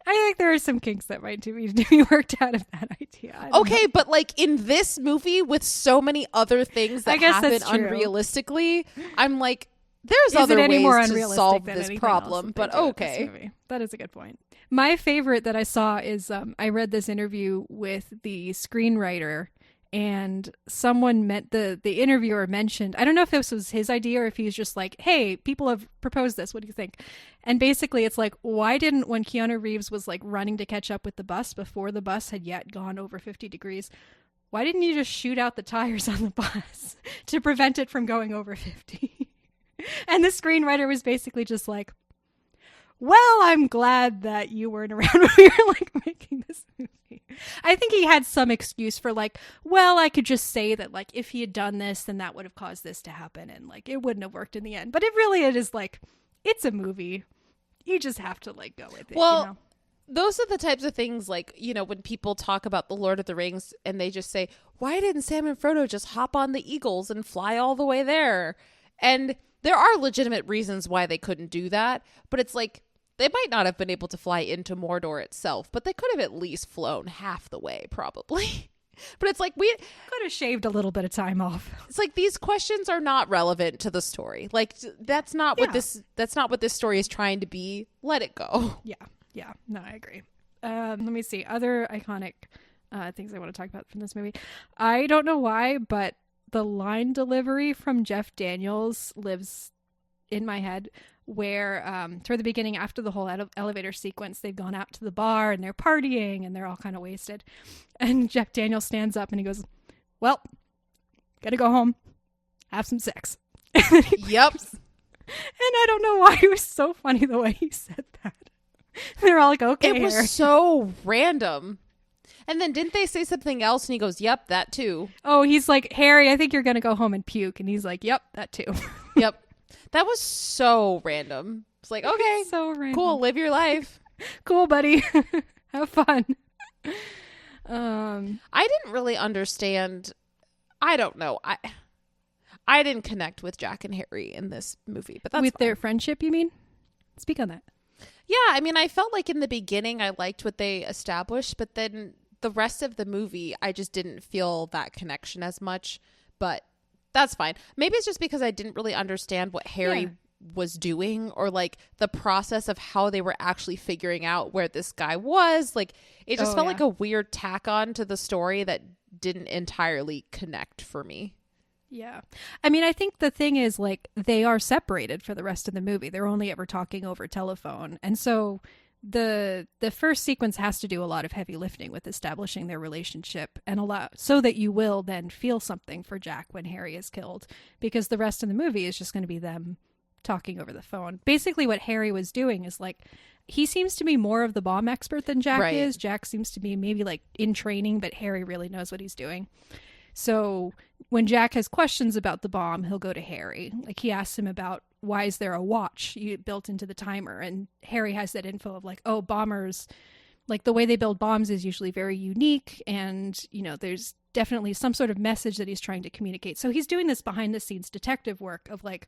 I think there are some kinks that might need to be worked out of that idea. Okay, but like in this movie with so many other things that happen unrealistically, I'm like, there's other ways to solve this problem, but okay. That is a good point. My favorite that I saw is I read this interview with the screenwriter, and someone the interviewer mentioned, I don't know if this was his idea or if he was just like, hey, people have proposed this, what do you think? And basically it's like, why didn't, when Keanu Reeves was like running to catch up with the bus before the bus had yet gone over 50 degrees, why didn't you just shoot out the tires on the bus to prevent it from going over 50? And the screenwriter was basically just like, well, I'm glad that you weren't around when we were like making this movie. I think he had some excuse for like, well, I could just say that like if he had done this, then that would have caused this to happen, and like it wouldn't have worked in the end. But it is like, it's a movie. You just have to like go with it. Well, you know? Those are the types of things like, you know, when people talk about the Lord of the Rings and they just say, why didn't Sam and Frodo just hop on the eagles and fly all the way there? And there are legitimate reasons why they couldn't do that, but it's like, they might not have been able to fly into Mordor itself, but they could have at least flown half the way, probably. But it's like, we could have shaved a little bit of time off. It's like, these questions are not relevant to the story. Like, that's not what this story is trying to be. Let it go. Yeah. No, I agree. Let me see. Other iconic things I want to talk about from this movie. I don't know why, but the line delivery from Jeff Daniels lives in my head, where toward the beginning, after the whole elevator sequence, they've gone out to the bar and they're partying and they're all kind of wasted. And Jeff Daniels stands up and he goes, well, gotta go home, have some sex. Yep. And I don't know why, it was so funny the way he said that. They're all like, okay. It was so random. And then didn't they say something else? And he goes, yep, that too. Oh, he's like, Harry, I think you're going to go home and puke. And he's like, yep, that too. Yep. That was so random. It's like, okay, so random. Cool, live your life. Cool, buddy. Have fun. I didn't really understand. I don't know. I didn't connect with Jack and Harry in this movie, but that's with fine. Their friendship, you mean? Speak on that. Yeah, I mean, I felt like in the beginning I liked what they established, but then the rest of the movie, I just didn't feel that connection as much, but that's fine. Maybe it's just because I didn't really understand what Harry was doing, or like the process of how they were actually figuring out where this guy was. Like, it just felt like a weird tack on to the story that didn't entirely connect for me. Yeah. I mean, I think the thing is, like, they are separated for the rest of the movie. They're only ever talking over telephone. And so the first sequence has to do a lot of heavy lifting with establishing their relationship, and a lot so that you will then feel something for Jack when Harry is killed, because the rest of the movie is just going to be them talking over the phone. Basically what Harry was doing is like, he seems to be more of the bomb expert than Jack is. Jack seems to be maybe like in training, but Harry really knows what he's doing. So when Jack has questions about the bomb, he'll go to Harry. Like, he asks him about, why is there a watch built into the timer? And Harry has that info of like, oh, bombers, like the way they build bombs is usually very unique. And, you know, there's definitely some sort of message that he's trying to communicate. So he's doing this behind the scenes detective work of like,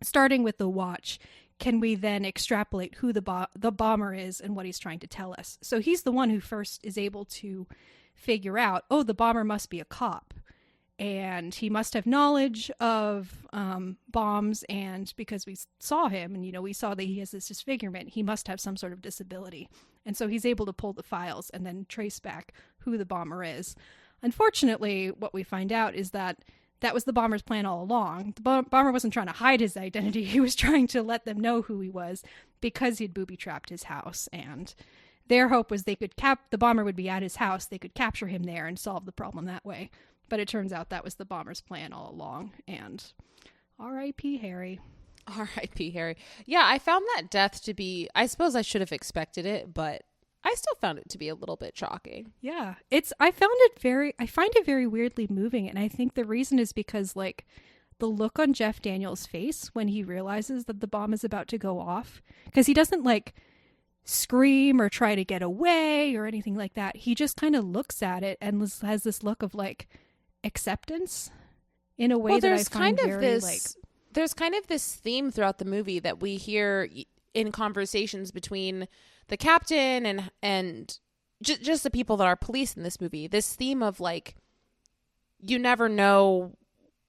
starting with the watch, can we then extrapolate who the bomber is and what he's trying to tell us? So he's the one who first is able to figure out, oh, the bomber must be a cop, and he must have knowledge of bombs, and because we saw him and, you know, we saw that he has this disfigurement, he must have some sort of disability. And so he's able to pull the files and then trace back who the bomber is. Unfortunately, what we find out is that was the bomber's plan all along. The bomber wasn't trying to hide his identity. He was trying to let them know who he was, because he'd booby-trapped his house. And their hope was the bomber would be at his house, they could capture him there and solve the problem that way. But it turns out that was the bomber's plan all along. And R.I.P. Harry. R.I.P. Harry. Yeah, I found that death to be, I suppose I should have expected it, but I still found it to be a little bit shocking. Yeah, I find it very weirdly moving. And I think the reason is because, like, the look on Jeff Daniels' face when he realizes that the bomb is about to go off, because he doesn't like scream or try to get away or anything like that. He just kind of looks at it and has this look of like acceptance in a way that I find very like. There's kind of this theme throughout the movie that we hear in conversations between the captain and just the people that are police in this movie. This theme of like, you never know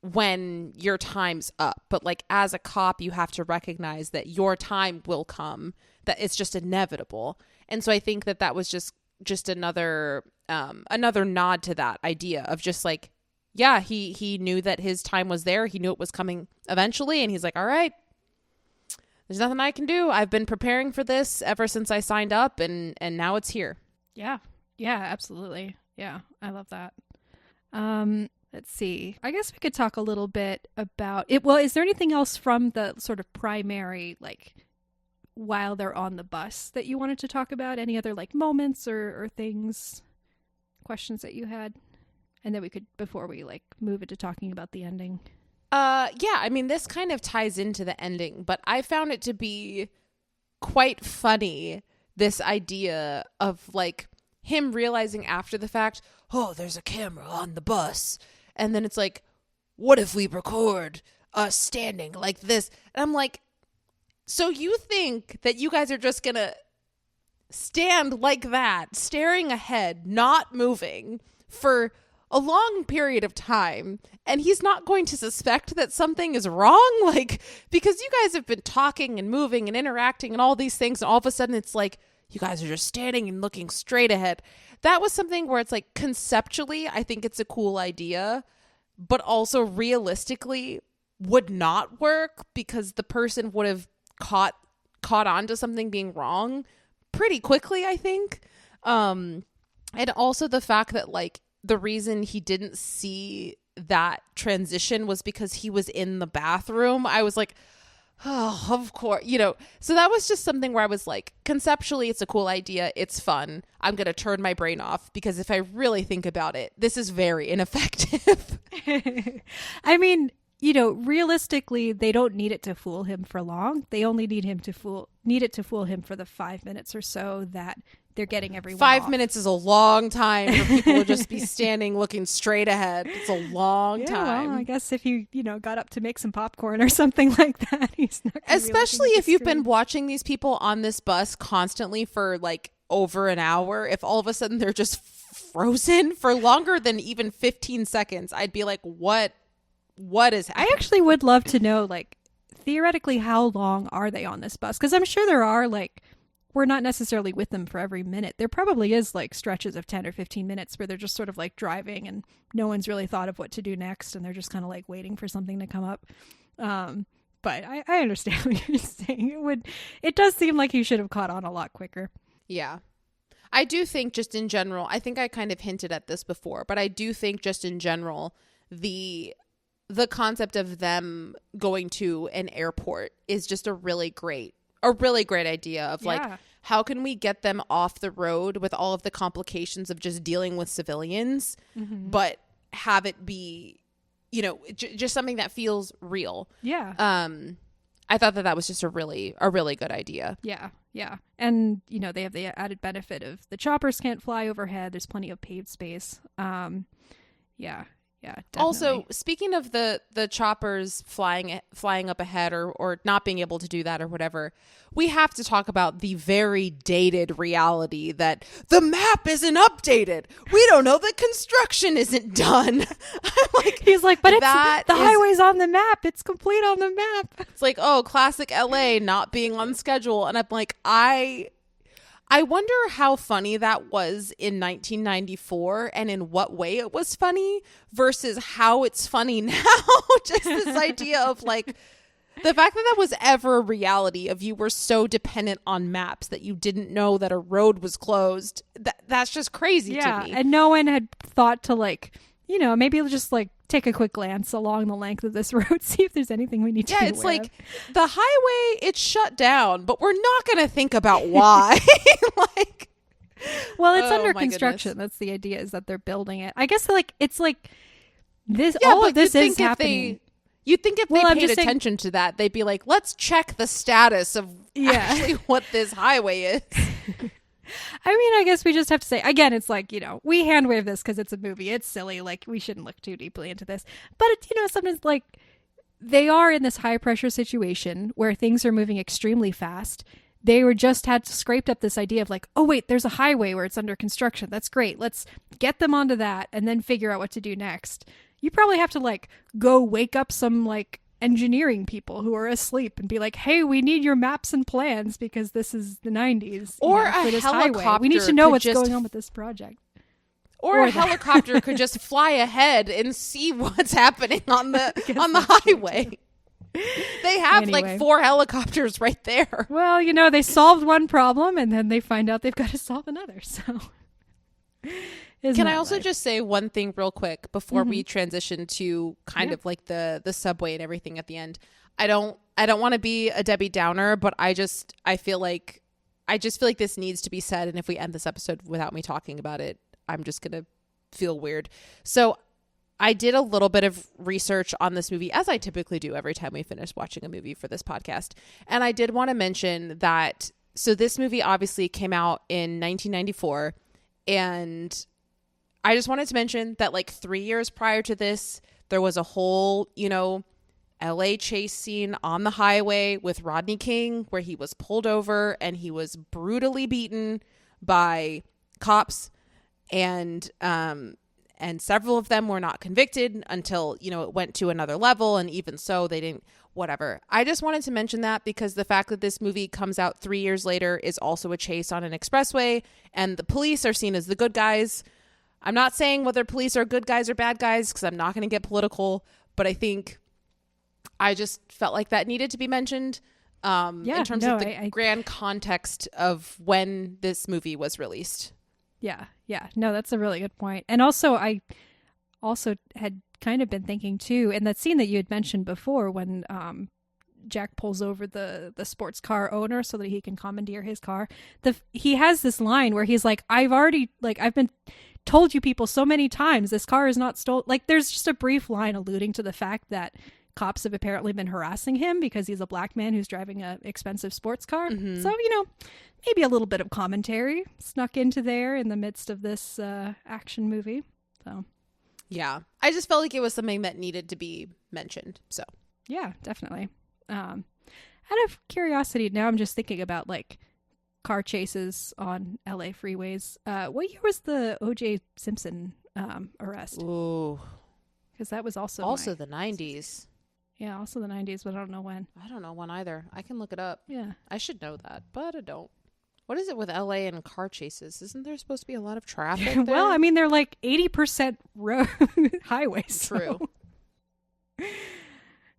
when your time's up, but like as a cop, you have to recognize that your time will come, that it's just inevitable. And so I think that was just another nod to that idea of just like, yeah, he knew that his time was there. He knew it was coming eventually. And he's like, all right, there's nothing I can do. I've been preparing for this ever since I signed up, and now it's here. Yeah. Yeah, absolutely. Yeah. I love that. Let's see. I guess we could talk a little bit about it. Well, is there anything else from the sort of primary, like, while they're on the bus that you wanted to talk about? Any other, like, moments or things, questions that you had? And then we could, before we, like, move into talking about the ending. Yeah, I mean, this kind of ties into the ending, but I found it to be quite funny, this idea of, like, him realizing after the fact, oh, there's a camera on the bus. And then it's like, what if we record us standing like this? And I'm like, so you think that you guys are just going to stand like that, staring ahead, not moving for a long period of time, and he's not going to suspect that something is wrong? Like, because you guys have been talking and moving and interacting and all these things, and all of a sudden it's like, you guys are just standing and looking straight ahead. That was something where it's like, conceptually, I think it's a cool idea, but also realistically would not work because the person would have caught on to something being wrong pretty quickly, I think. And also the fact that, like, the reason he didn't see that transition was because he was in the bathroom. I was like, oh, of course, you know. So that was just something where I was like, conceptually, it's a cool idea. It's fun. I'm going to turn my brain off because if I really think about it, this is very ineffective. I mean, you know, realistically, they don't need it to fool him for long. They only need it to fool him for the 5 minutes or so that they're getting everyone 5 off. minutes is a long time for people to just be standing looking straight ahead. It's a long time. Well, I guess if you got up to make some popcorn or something like that, he's not gonna especially be if you've been watching these people on this bus constantly for like over an hour. If all of a sudden they're just frozen for longer than even 15 seconds, I'd be like, what is happening? I actually would love to know, like, theoretically, how long are they on this bus? Because I'm sure there are, like, we're not necessarily with them for every minute. There probably is, like, stretches of 10 or 15 minutes where they're just sort of, like, driving and no one's really thought of what to do next and they're just kind of, like, waiting for something to come up. But I understand what you're saying. It does seem like he should have caught on a lot quicker. Yeah. I do think just in general, I think I kind of hinted at this before, but I do think just in general, the concept of them going to an airport is just a really great idea of like, how can we get them off the road with all of the complications of just dealing with civilians, but have it be, you know, just something that feels real. Yeah. I thought that was just a really good idea. Yeah. Yeah. And, you know, they have the added benefit of the choppers can't fly overhead. There's plenty of paved space. Yeah. Yeah, definitely. Also, speaking of the choppers flying up ahead or not being able to do that or whatever, we have to talk about the very dated reality that the map isn't updated. We don't know that construction isn't done. I'm like, he's like, but the highway's on the map. It's complete on the map. It's like, oh, classic LA not being on schedule. And I'm like, I wonder how funny that was in 1994 and in what way it was funny versus how it's funny now. Just this idea of like the fact that was ever a reality of you were so dependent on maps that you didn't know that a road was closed. That's just crazy to me. And no one had thought to like, you know, maybe just like take a quick glance along the length of this road, see if there's anything we need to be it's aware like of. The highway, it's shut down, but we're not going to think about why. Like, well, it's under construction. Goodness. That's the idea, is that they're building it. I guess like it's like this. Yeah, all of this is happening. You'd think if they paid attention to that, they'd be like, let's check the status of actually what this highway is. I mean, I guess we just have to say, again, it's like, you know, we hand wave this because it's a movie. It's silly. Like, we shouldn't look too deeply into this. But, you know, sometimes, like, they are in this high-pressure situation where things are moving extremely fast. They were just had scraped up this idea of, like, oh, wait, there's a highway where it's under construction. That's great. Let's get them onto that and then figure out what to do next. You probably have to, like, go wake up some, like, engineering people who are asleep and be like, hey, we need your maps and plans because this is the 90s. Or for this helicopter. Highway. We need to know what's going on with this project. Or a helicopter could just fly ahead and see what's happening on the highway. They have like 4 helicopters right there. Well, you know, they solved one problem and then they find out they've got to solve another. So Can I also just say one thing real quick before we transition to kind of like the subway and everything at the end? I don't want to be a Debbie Downer, but I just feel like this needs to be said. And if we end this episode without me talking about it, I'm just going to feel weird. So I did a little bit of research on this movie, as I typically do every time we finish watching a movie for this podcast. And I did want to mention that, so this movie obviously came out in 1994, and I just wanted to mention that like 3 years prior to this, there was a whole, LA chase scene on the highway with Rodney King where he was pulled over and he was brutally beaten by cops, and several of them were not convicted until, it went to another level. And even so, they didn't, whatever. I just wanted to mention that because the fact that this movie comes out 3 years later is also a chase on an expressway, and the police are seen as the good guys. I'm not saying whether police are good guys or bad guys because I'm not going to get political, but I think I just felt like that needed to be mentioned in terms of the grand context of when this movie was released. Yeah. No, that's a really good point. And also, I also had kind of been thinking too, in that scene that you had mentioned before when Jack pulls over the sports car owner so that he can commandeer his car. He has this line where he's like, I've been told you people so many times this car is not stolen. Like, there's just a brief line alluding to the fact that cops have apparently been harassing him because he's a black man who's driving an expensive sports car. Mm-hmm. So, maybe a little bit of commentary snuck into there in the midst of this action movie. So, yeah, I just felt like it was something that needed to be mentioned. So, yeah, definitely. Out of curiosity, now I'm just thinking about like car chases on LA freeways. What year was the O.J. Simpson arrest? Ooh, because that was also the 90s. Yeah, also the 90s, but I don't know when. I don't know when either. I can look it up. Yeah, I should know that, but I don't. What is it with LA and car chases? Isn't there supposed to be a lot of traffic there? Well, I mean, they're like 80% road highways. True. So.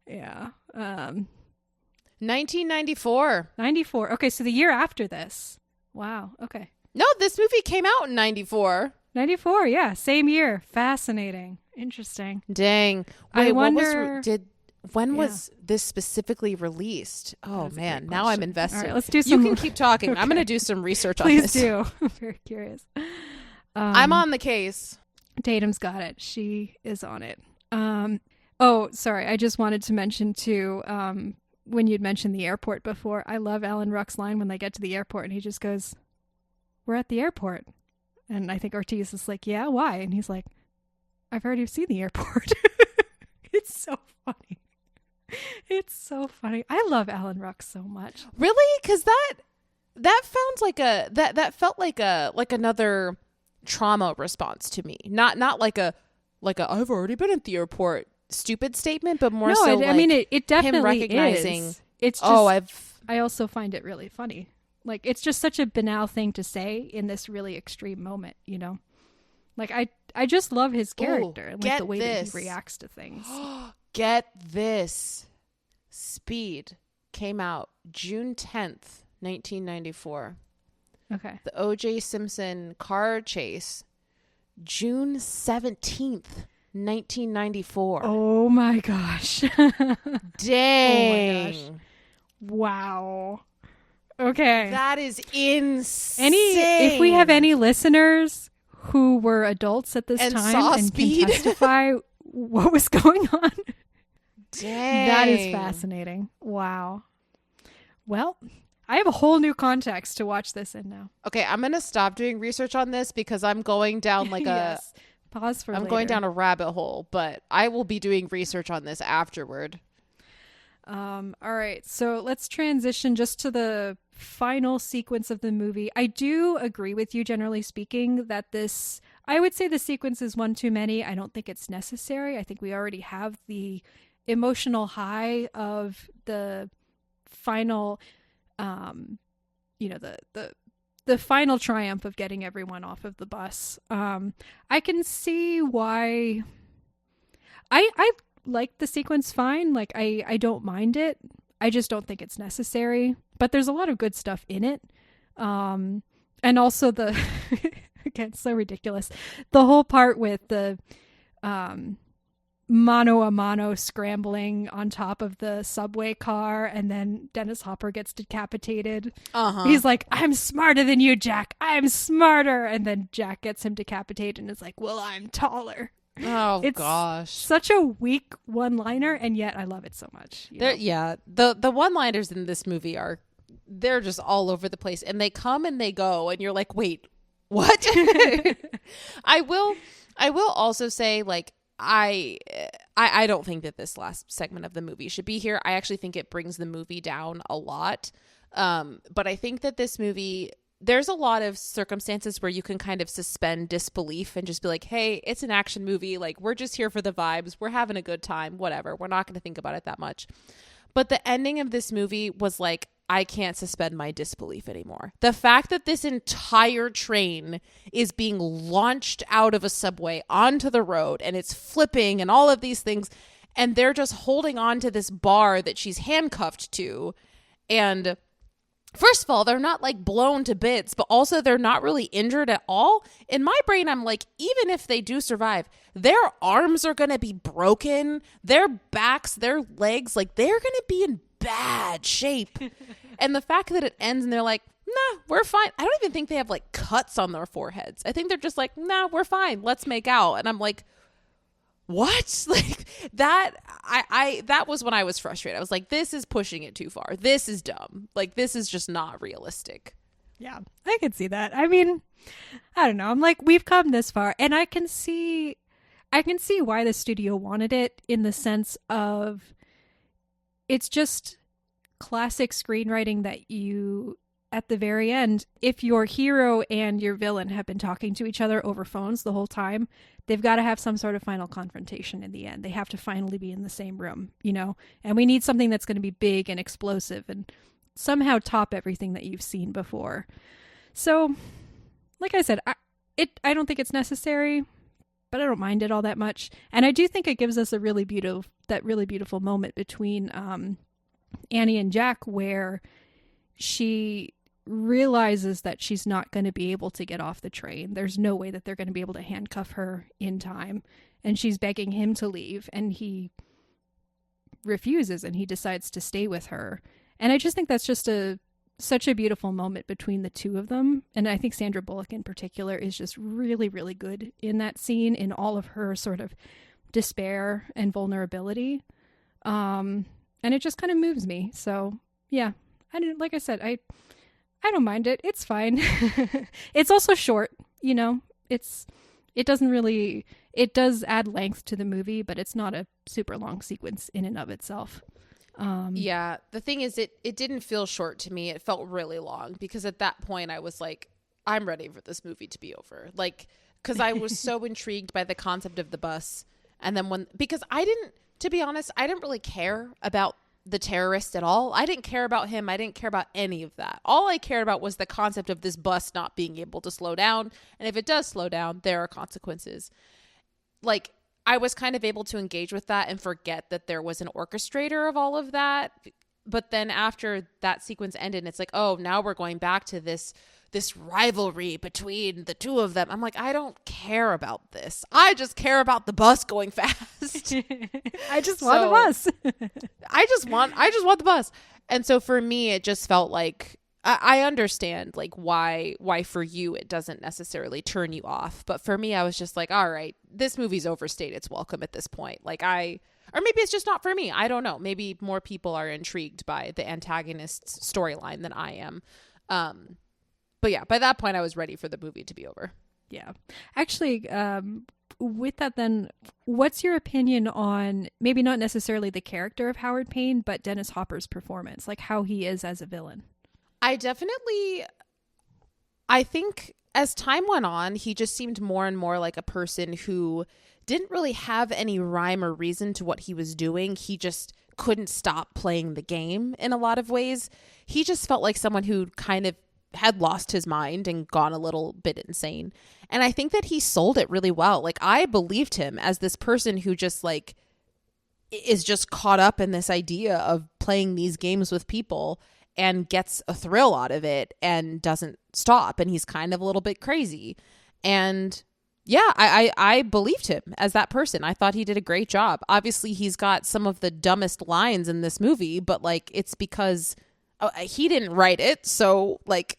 Yeah. 1994. 94. Okay, so the year after this. Wow. Okay. No, this movie came out in 94. 94, yeah. Same year. Fascinating. Interesting. Dang. Wait, I wonder... When was this specifically released? Oh, man. Now I'm invested. All right, let's do some... You can keep talking. Okay. I'm going to do some research on this. Please do. I'm very curious. I'm on the case. Tatum's got it. She is on it. Oh, sorry. I just wanted to mention, too, when you'd mentioned the airport before, I love Alan Ruck's line when they get to the airport and he just goes, "We're at the airport." And I think Ortiz is like, "Yeah, why?" And he's like, "I've already seen the airport." It's so funny. It's so funny. I love Alan Ruck so much. Really? Because that sounds like that felt like another trauma response to me. Not like a I've already been at the airport stupid statement, but more so I mean it definitely him recognizing is. It's just I also find it really funny. Like, it's just such a banal thing to say in this really extreme moment, Like, I just love his character and like the way that he reacts to things. Get this. Speed came out June 10th, 1994. Okay. The O.J. Simpson car chase, June 17th, 1994. Oh my gosh. Dang. Oh my gosh. Wow. Okay. That is insane. If we have any listeners who were adults at this and time saw and Speed, can testify what was going on. Dang. That is fascinating. Wow. Well, I have a whole new context to watch this in now. Okay, I'm going to stop doing research on this because I'm going down like yes. Pause for I'm later. going down a rabbit hole, but I will be doing research on this afterward. All right, so let's transition just to the final sequence of the movie. I do agree with you, generally speaking, that I would say the sequence is one too many. I don't think it's necessary. I think we already have the emotional high of the final, the final triumph of getting everyone off of the bus. I can see why I like the sequence fine. Like, I don't mind it. I just don't think it's necessary. But there's a lot of good stuff in it. And also Again, so ridiculous. The whole part with the mano a mano scrambling on top of the subway car, and then Dennis Hopper gets decapitated. He's like, I'm smarter than you, Jack. I'm smarter. And then Jack gets him decapitated and is like, well, I'm taller. Oh, it's gosh. Such a weak one-liner, and yet I love it so much. Yeah, the one-liners in this movie they're just all over the place, and they come and they go, and you're like, wait, what? I will also say, like, I don't think that this last segment of the movie should be here. I actually think it brings the movie down a lot. But I think that this movie, there's a lot of circumstances where you can kind of suspend disbelief and just be like, hey, it's an action movie. Like, we're just here for the vibes. We're having a good time, whatever. We're not going to think about it that much. But the ending of this movie was like, I can't suspend my disbelief anymore. The fact that this entire train is being launched out of a subway onto the road and it's flipping and all of these things, and they're just holding on to this bar that she's handcuffed to. And first of all, they're not like blown to bits, but also they're not really injured at all. In my brain, I'm like, even if they do survive, their arms are going to be broken, their backs, their legs, like they're going to be in bad shape. And the fact that it ends and they're like, nah, we're fine. I don't even think they have like cuts on their foreheads. I think they're just like, nah, we're fine. Let's make out. And I'm like, what? Like that, that was when I was frustrated. I was like, this is pushing it too far. This is dumb. Like, this is just not realistic. Yeah, I can see that. I mean, I don't know. I'm like, we've come this far, and I can see why the studio wanted it, in the sense of it's just classic screenwriting that you, at the very end, if your hero and your villain have been talking to each other over phones the whole time, they've got to have some sort of final confrontation in the end. They have to finally be in the same room, and we need something that's going to be big and explosive and somehow top everything that you've seen before. So, like I said, I don't think it's necessary, but I don't mind it all that much. And I do think it gives us a really beautiful moment between Annie and Jack, where she realizes that she's not going to be able to get off the train. There's no way that they're going to be able to handcuff her in time. And she's begging him to leave, and he refuses, and he decides to stay with her. And I just think that's just such a beautiful moment between the two of them. And I think Sandra Bullock in particular is just really, really good in that scene, in all of her sort of despair and vulnerability. And it just kind of moves me. So yeah, like I said, I don't mind it. It's fine. It's also short, it does add length to the movie, but it's not a super long sequence in and of itself. Yeah, the thing is, it didn't feel short to me. It felt really long, because at that point I was like, I'm ready for this movie to be over. Like, because I was so intrigued by the concept of the bus. And then because to be honest, I didn't really care about the terrorist at all. I didn't care about him. I didn't care about any of that. All I cared about was the concept of this bus not being able to slow down. And if it does slow down, there are consequences. Like, I was kind of able to engage with that and forget that there was an orchestrator of all of that. But then after that sequence ended, it's like, oh, now we're going back to this rivalry between the two of them. I'm like, I don't care about this. I just care about the bus going fast. I just want the bus. I just want the bus. And so for me, it just felt like, I understand like why for you it doesn't necessarily turn you off, but for me I was just like, all right, this movie's overstayed its welcome at this point. Or maybe it's just not for me. I don't know. Maybe more people are intrigued by the antagonist's storyline than I am. But yeah, by that point I was ready for the movie to be over. Yeah. Actually, with that then, what's your opinion on maybe not necessarily the character of Howard Payne, but Dennis Hopper's performance, like how he is as a villain? I think as time went on, he just seemed more and more like a person who didn't really have any rhyme or reason to what he was doing. He just couldn't stop playing the game in a lot of ways. He just felt like someone who kind of had lost his mind and gone a little bit insane. And I think that he sold it really well. Like, I believed him as this person who just like is just caught up in this idea of playing these games with people and gets a thrill out of it and doesn't stop. And he's kind of a little bit crazy. And yeah, I believed him as that person. I thought he did a great job. Obviously, he's got some of the dumbest lines in this movie, but like it's because he didn't write it. So like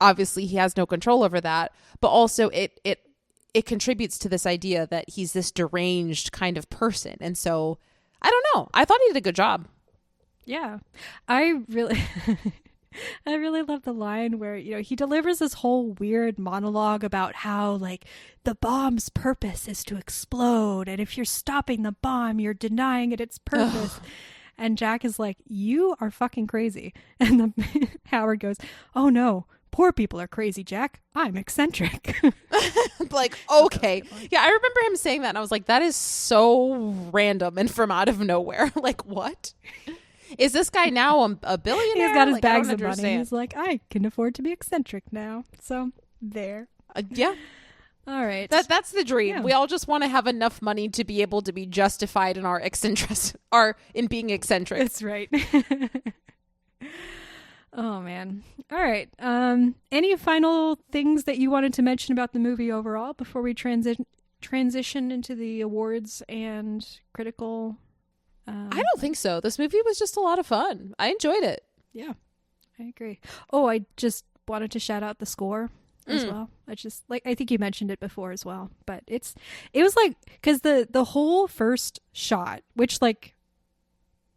obviously he has no control over that. But also it contributes to this idea that he's this deranged kind of person. And so I don't know. I thought he did a good job. Yeah. I really I really love the line where, you know, he delivers this whole weird monologue about how like the bomb's purpose is to explode, and if you're stopping the bomb, you're denying it its purpose. And Jack is like, you are fucking crazy. And the Howard goes, oh no, poor people are crazy, Jack. I'm eccentric. Like, okay. Yeah, I remember him saying that and I was like, that is so random and from out of nowhere. Like, what? Is this guy now a billionaire? He's got his like, bags of money. He's like, I can afford to be eccentric now. So there. Yeah. All right. That's the dream. Yeah. We all just want to have enough money to be able to be justified in our in being eccentric. That's right. Oh man. All right. Any final things that you wanted to mention about the movie overall before we transition into the awards and critical? I don't think so. This movie was just a lot of fun. I enjoyed it. Yeah, I agree. Oh, I just wanted to shout out the score as well. I think you mentioned it before as well, but it was like, because the whole first shot, which like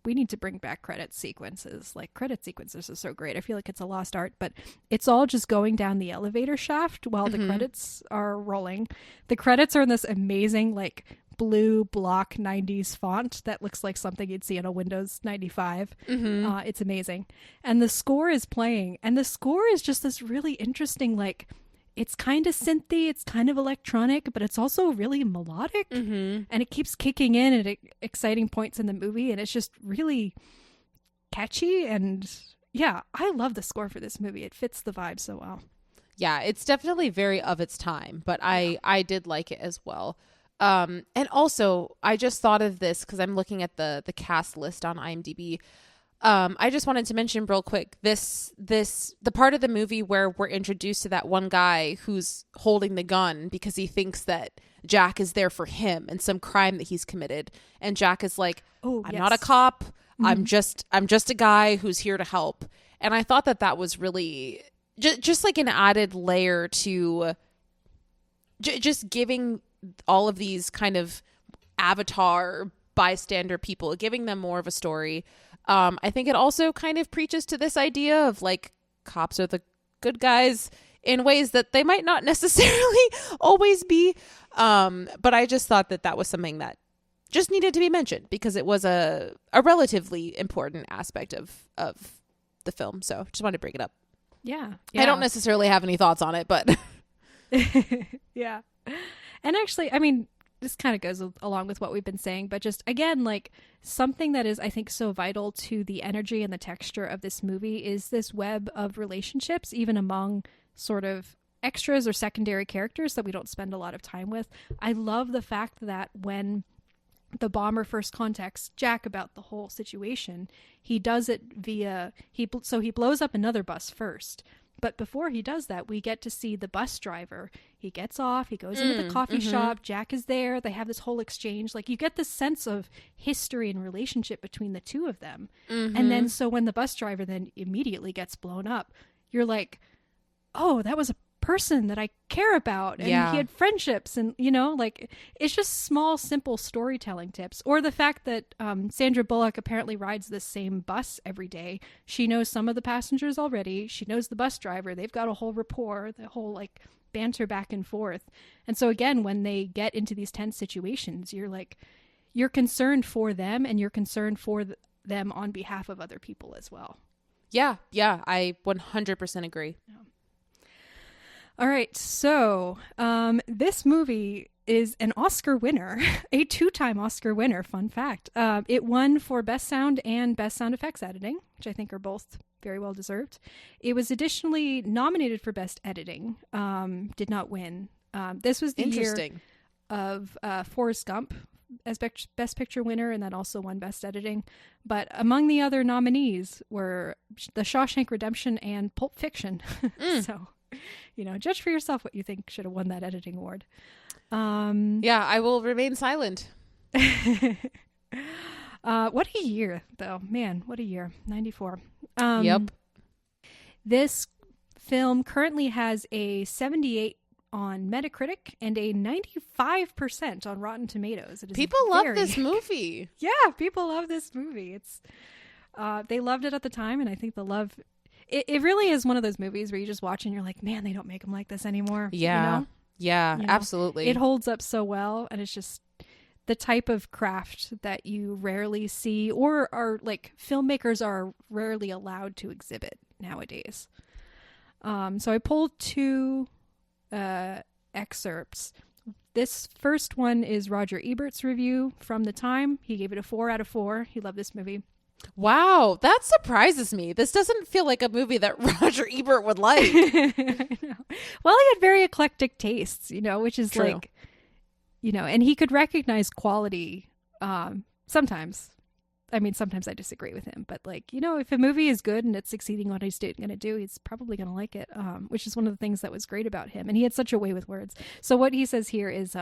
we need to bring back credit sequences. Like credit sequences are so great. I feel like it's a lost art, but it's all just going down the elevator shaft while the credits are rolling. The credits are in this amazing like blue block 90s font that looks like something you'd see on a Windows 95. It's amazing. And the score is playing, and the score is just this really interesting, like it's kind of synthy, it's kind of electronic, but it's also really melodic, and it keeps kicking in at exciting points in the movie, and it's just really catchy. And yeah, I love the score for this movie. It fits the vibe so well. Yeah, it's definitely very of its time, but I did like it as well. And also I just thought of this because I'm looking at the cast list on IMDb. I just wanted to mention real quick the part of the movie where we're introduced to that one guy who's holding the gun because he thinks that Jack is there for him and some crime that he's committed, and Jack is like, I'm not a cop. I'm just a guy who's here to help. And I thought that was really just like an added layer to just giving all of these kind of avatar bystander people, giving them more of a story. I think it also kind of preaches to this idea of like cops are the good guys in ways that they might not necessarily always be. But I just thought that was something that just needed to be mentioned because it was a relatively important aspect of the film. So just wanted to bring it up. Yeah. I don't necessarily have any thoughts on it, but yeah. And actually, I mean, this kind of goes along with what we've been saying, but just again, like something that is, I think, so vital to the energy and the texture of this movie is this web of relationships, even among sort of extras or secondary characters that we don't spend a lot of time with. I love the fact that when the bomber first contacts Jack about the whole situation, he does it via, he blows up another bus first. But before he does that, we get to see the bus driver. He gets off, he goes into the coffee shop, Jack is there, they have this whole exchange. Like, you get this sense of history and relationship between the two of them. And then, so when the bus driver then immediately gets blown up, you're like, oh, that was a person that I care about. And he had friendships, and, you know, like, it's just small, simple storytelling tips. Or the fact that Sandra Bullock apparently rides this same bus every day. She knows some of the passengers already. She knows the bus driver. They've got a whole rapport, the whole, like, banter back and forth. And so, again, when they get into these tense situations, you're like, you're concerned for them, and you're concerned for them on behalf of other people as well. Yeah, I 100% agree. Yeah. All right, so this movie is an Oscar winner, a 2-time Oscar winner, fun fact. It won for Best Sound and Best Sound Effects Editing, which I think are both very well deserved. It was additionally nominated for Best Editing, did not win. This was the year of Forrest Gump as Best Picture winner, and that also won Best Editing. But among the other nominees were The Shawshank Redemption and Pulp Fiction. So... Judge for yourself what you think should have won that editing award. Yeah, I will remain silent. What a year, though. Man, what a year. 94. Yep. This film currently has a 78 on Metacritic and a 95% on Rotten Tomatoes. People love this movie. Yeah, people love this movie. It's they loved it at the time, and I think the love... It really is one of those movies where you just watch and you're like, man, they don't make them like this anymore. Yeah. Yeah, absolutely. It holds up so well, and it's just the type of craft that you rarely see, or are like filmmakers are rarely allowed to exhibit nowadays. So I pulled two excerpts. This first one is Roger Ebert's review from the time. He gave it a 4 out of 4. He loved this movie. Wow, that surprises me. This doesn't feel like a movie that Roger Ebert would like. I know. Well, he had very eclectic tastes, which is True. like, and he could recognize quality sometimes. I mean, sometimes I disagree with him, but like, if a movie is good and it's succeeding what he's going to do, he's probably going to like it, which is one of the things that was great about him. And he had such a way with words. So what he says here is,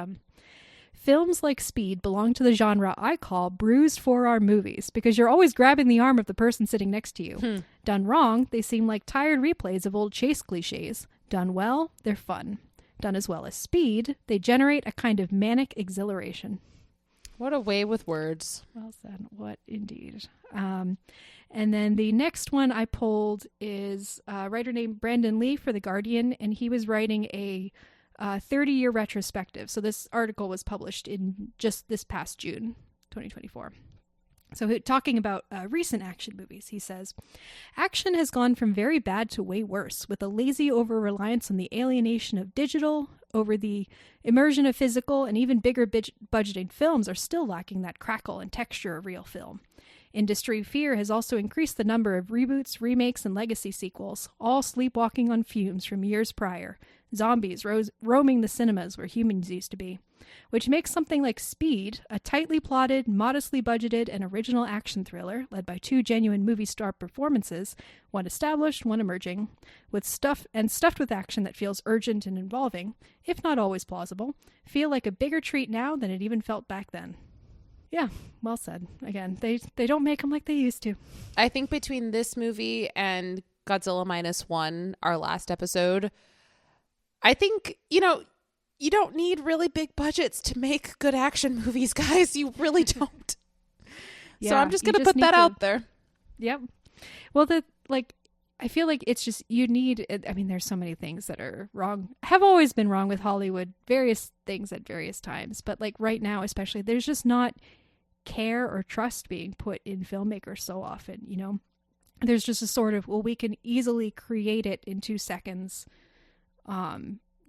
films like Speed belong to the genre I call bruised forearm movies because you're always grabbing the arm of the person sitting next to you. Done wrong, they seem like tired replays of old chase cliches. Done well, they're fun. Done as well as Speed, they generate a kind of manic exhilaration. What a way with words. Well said. What indeed. And then the next one I pulled is a writer named Brandon Lee for The Guardian, and he was writing a 30-year retrospective. So this article was published in just this past June, 2024. So talking about recent action movies, he says, action has gone from very bad to way worse, with a lazy over-reliance on the alienation of digital over the immersion of physical, and even bigger budgeting films are still lacking that crackle and texture of real film. Industry fear has also increased the number of reboots, remakes, and legacy sequels, all sleepwalking on fumes from years prior. Zombies roaming the cinemas where humans used to be, which makes something like Speed, a tightly plotted, modestly budgeted, and original action thriller led by two genuine movie star performances, one established, one emerging, stuffed with action that feels urgent and involving, if not always plausible, feel like a bigger treat now than it even felt back then. Yeah, well said. Again, they don't make them like they used to. I think between this movie and Godzilla -1, our last episode, I think, you don't need really big budgets to make good action movies, guys. You really don't. Yeah, so I'm just going to put that out there. Yep. Well, I feel like it's just, there's so many things that are wrong, have always been wrong with Hollywood, various things at various times. But like right now, especially, there's just not care or trust being put in filmmakers so often, There's just a sort of, well, we can easily create it in 2 seconds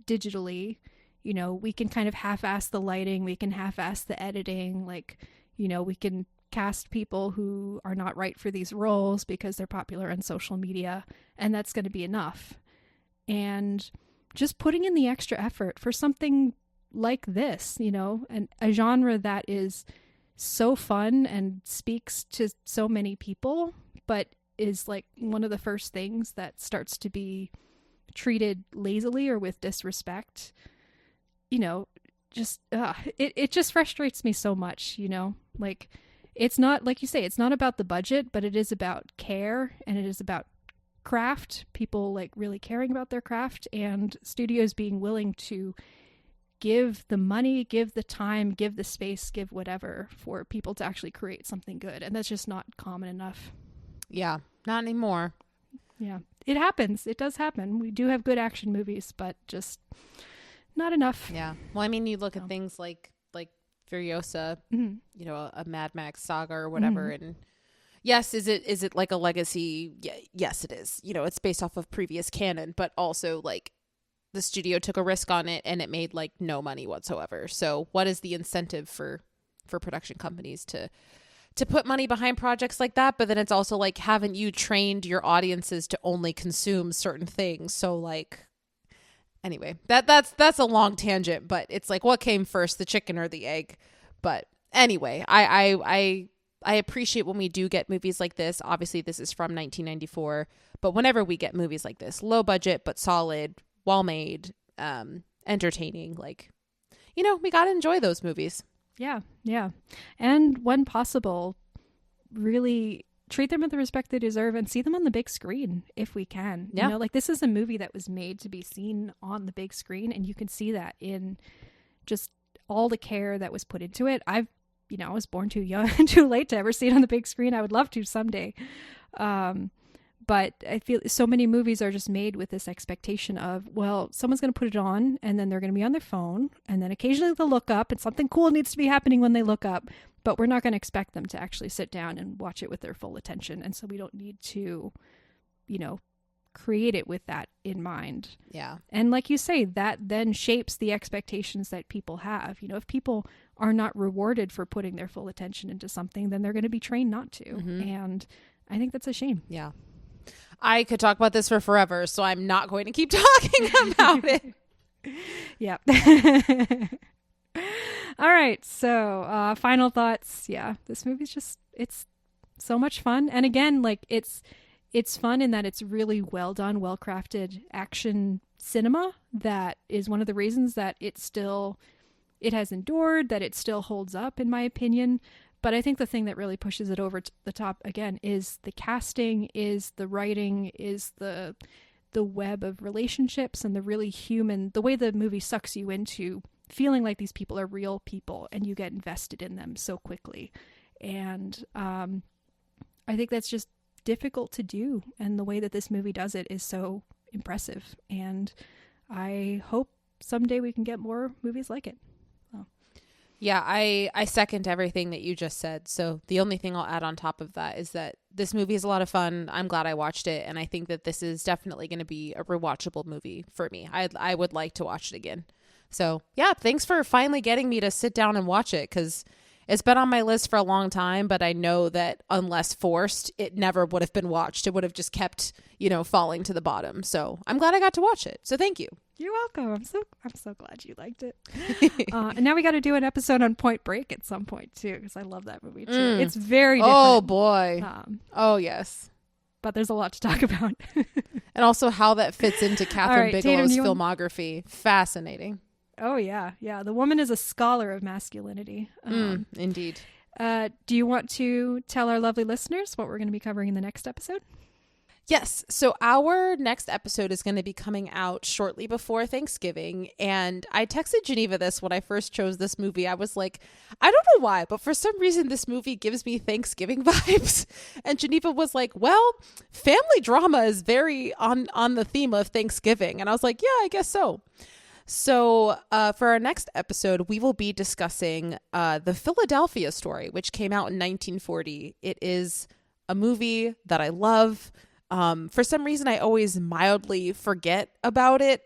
digitally. We can kind of half-ass the lighting, we can half-ass the editing, we can cast people who are not right for these roles because they're popular on social media, and that's going to be enough. And just putting in the extra effort for something like this, and a genre that is so fun and speaks to so many people, but is like one of the first things that starts to be treated lazily or with disrespect, it just frustrates me so much, like, it's not, like you say, it's not about the budget, but it is about care, and it is about craft, people like really caring about their craft, and studios being willing to give the money, give the time, give the space, give whatever for people to actually create something good. And that's just not common enough. Yeah, not anymore. Yeah, it happens. It does happen. We do have good action movies, but just not enough. Yeah. Well, I mean, you look at things like Furiosa, a Mad Max saga or whatever, and yes, is it like a legacy? Yeah, yes, it is. It's based off of previous canon, but also like the studio took a risk on it and it made like no money whatsoever. So what is the incentive for production companies to put money behind projects like that? But then it's also like, haven't you trained your audiences to only consume certain things? So like, anyway, that's a long tangent, but it's like, what came first, the chicken or the egg? But anyway, I appreciate when we do get movies like this. Obviously, this is from 1994, but whenever we get movies like this, low budget but solid, well made, entertaining. Like, you know, we got to enjoy those movies. Yeah. Yeah. And when possible, really treat them with the respect they deserve and see them on the big screen if we can. Yeah. You know, like this is a movie that was made to be seen on the big screen, and you can see that in just all the care that was put into it. I was born too young, too late to ever see it on the big screen. I would love to someday. But I feel so many movies are just made with this expectation of, well, someone's going to put it on and then they're going to be on their phone and then occasionally they'll look up and something cool needs to be happening when they look up, but we're not going to expect them to actually sit down and watch it with their full attention. And so we don't need to, create it with that in mind. Yeah. And like you say, that then shapes the expectations that people have. If people are not rewarded for putting their full attention into something, then they're going to be trained not to. Mm-hmm. And I think that's a shame. Yeah. I could talk about this for forever, so I'm not going to keep talking about it. Yeah. All right. So final thoughts. Yeah. This movie's it's so much fun. And again, like it's fun in that it's really well done, well crafted action cinema. That is one of the reasons that it has endured, that it still holds up in my opinion. But I think the thing that really pushes it over the top again is the casting, is the writing, is the web of relationships and the really human, the way the movie sucks you into feeling like these people are real people and you get invested in them so quickly. And I think that's just difficult to do. And the way that this movie does it is so impressive. And I hope someday we can get more movies like it. Yeah, I second everything that you just said. So the only thing I'll add on top of that is that this movie is a lot of fun. I'm glad I watched it. And I think that this is definitely going to be a rewatchable movie for me. I would like to watch it again. So yeah, thanks for finally getting me to sit down and watch it, because it's been on my list for a long time, but I know that unless forced, it never would have been watched. It would have just kept, falling to the bottom. So I'm glad I got to watch it. So thank you. You're welcome. I'm so glad you liked it. And now we got to do an episode on Point Break at some point too, because I love that movie too. It's very different. Oh boy. Oh yes. But there's a lot to talk about. And also how that fits into Catherine Bigelow's Tatum, filmography. Fascinating. Oh yeah. Yeah. The woman is a scholar of masculinity. Indeed. Do you want to tell our lovely listeners what we're going to be covering in the next episode? Yes. So our next episode is going to be coming out shortly before Thanksgiving. And I texted Geneva this when I first chose this movie. I was like, I don't know why, but for some reason this movie gives me Thanksgiving vibes. And Geneva was like, well, family drama is very on the theme of Thanksgiving. And I was like, yeah, I guess so. So for our next episode, we will be discussing the Philadelphia Story, which came out in 1940. It is a movie that I love. For some reason, I always mildly forget about it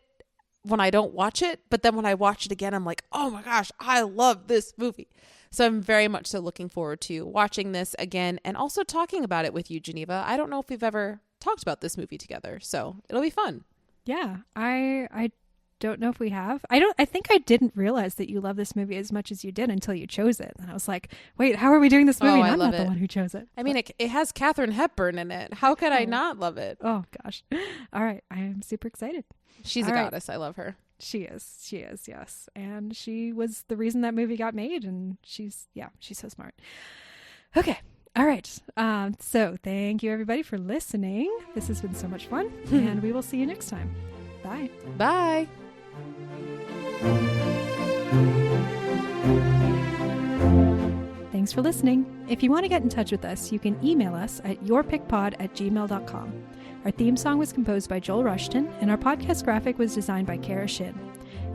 when I don't watch it. But then when I watch it again, I'm like, oh my gosh, I love this movie. So I'm very much so looking forward to watching this again and also talking about it with you, Geneva. I don't know if we've ever talked about this movie together, so it'll be fun. Yeah, I don't know if we have. I think I didn't realize that you love this movie as much as you did until you chose it. And I was like, wait, how are we doing this movie? And I'm not the one who chose it. I mean, it has Katharine Hepburn in it. How could I not love it? Oh gosh. All right. I am super excited. She's a goddess. I love her. She is. Yes. And she was the reason that movie got made. And she's so smart. Okay. All right. So thank you everybody for listening. This has been so much fun and we will see you next time. Bye. Bye. Thanks for listening. If you want to get in touch with us, you can email us at yourpickpod@gmail.com. Our theme song was composed by Joel Rushton, and our podcast graphic was designed by Kara Shin.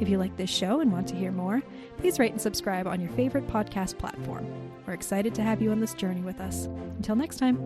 If you like this show and want to hear more, please rate and subscribe on your favorite podcast platform. We're excited to have you on this journey with us. Until next time.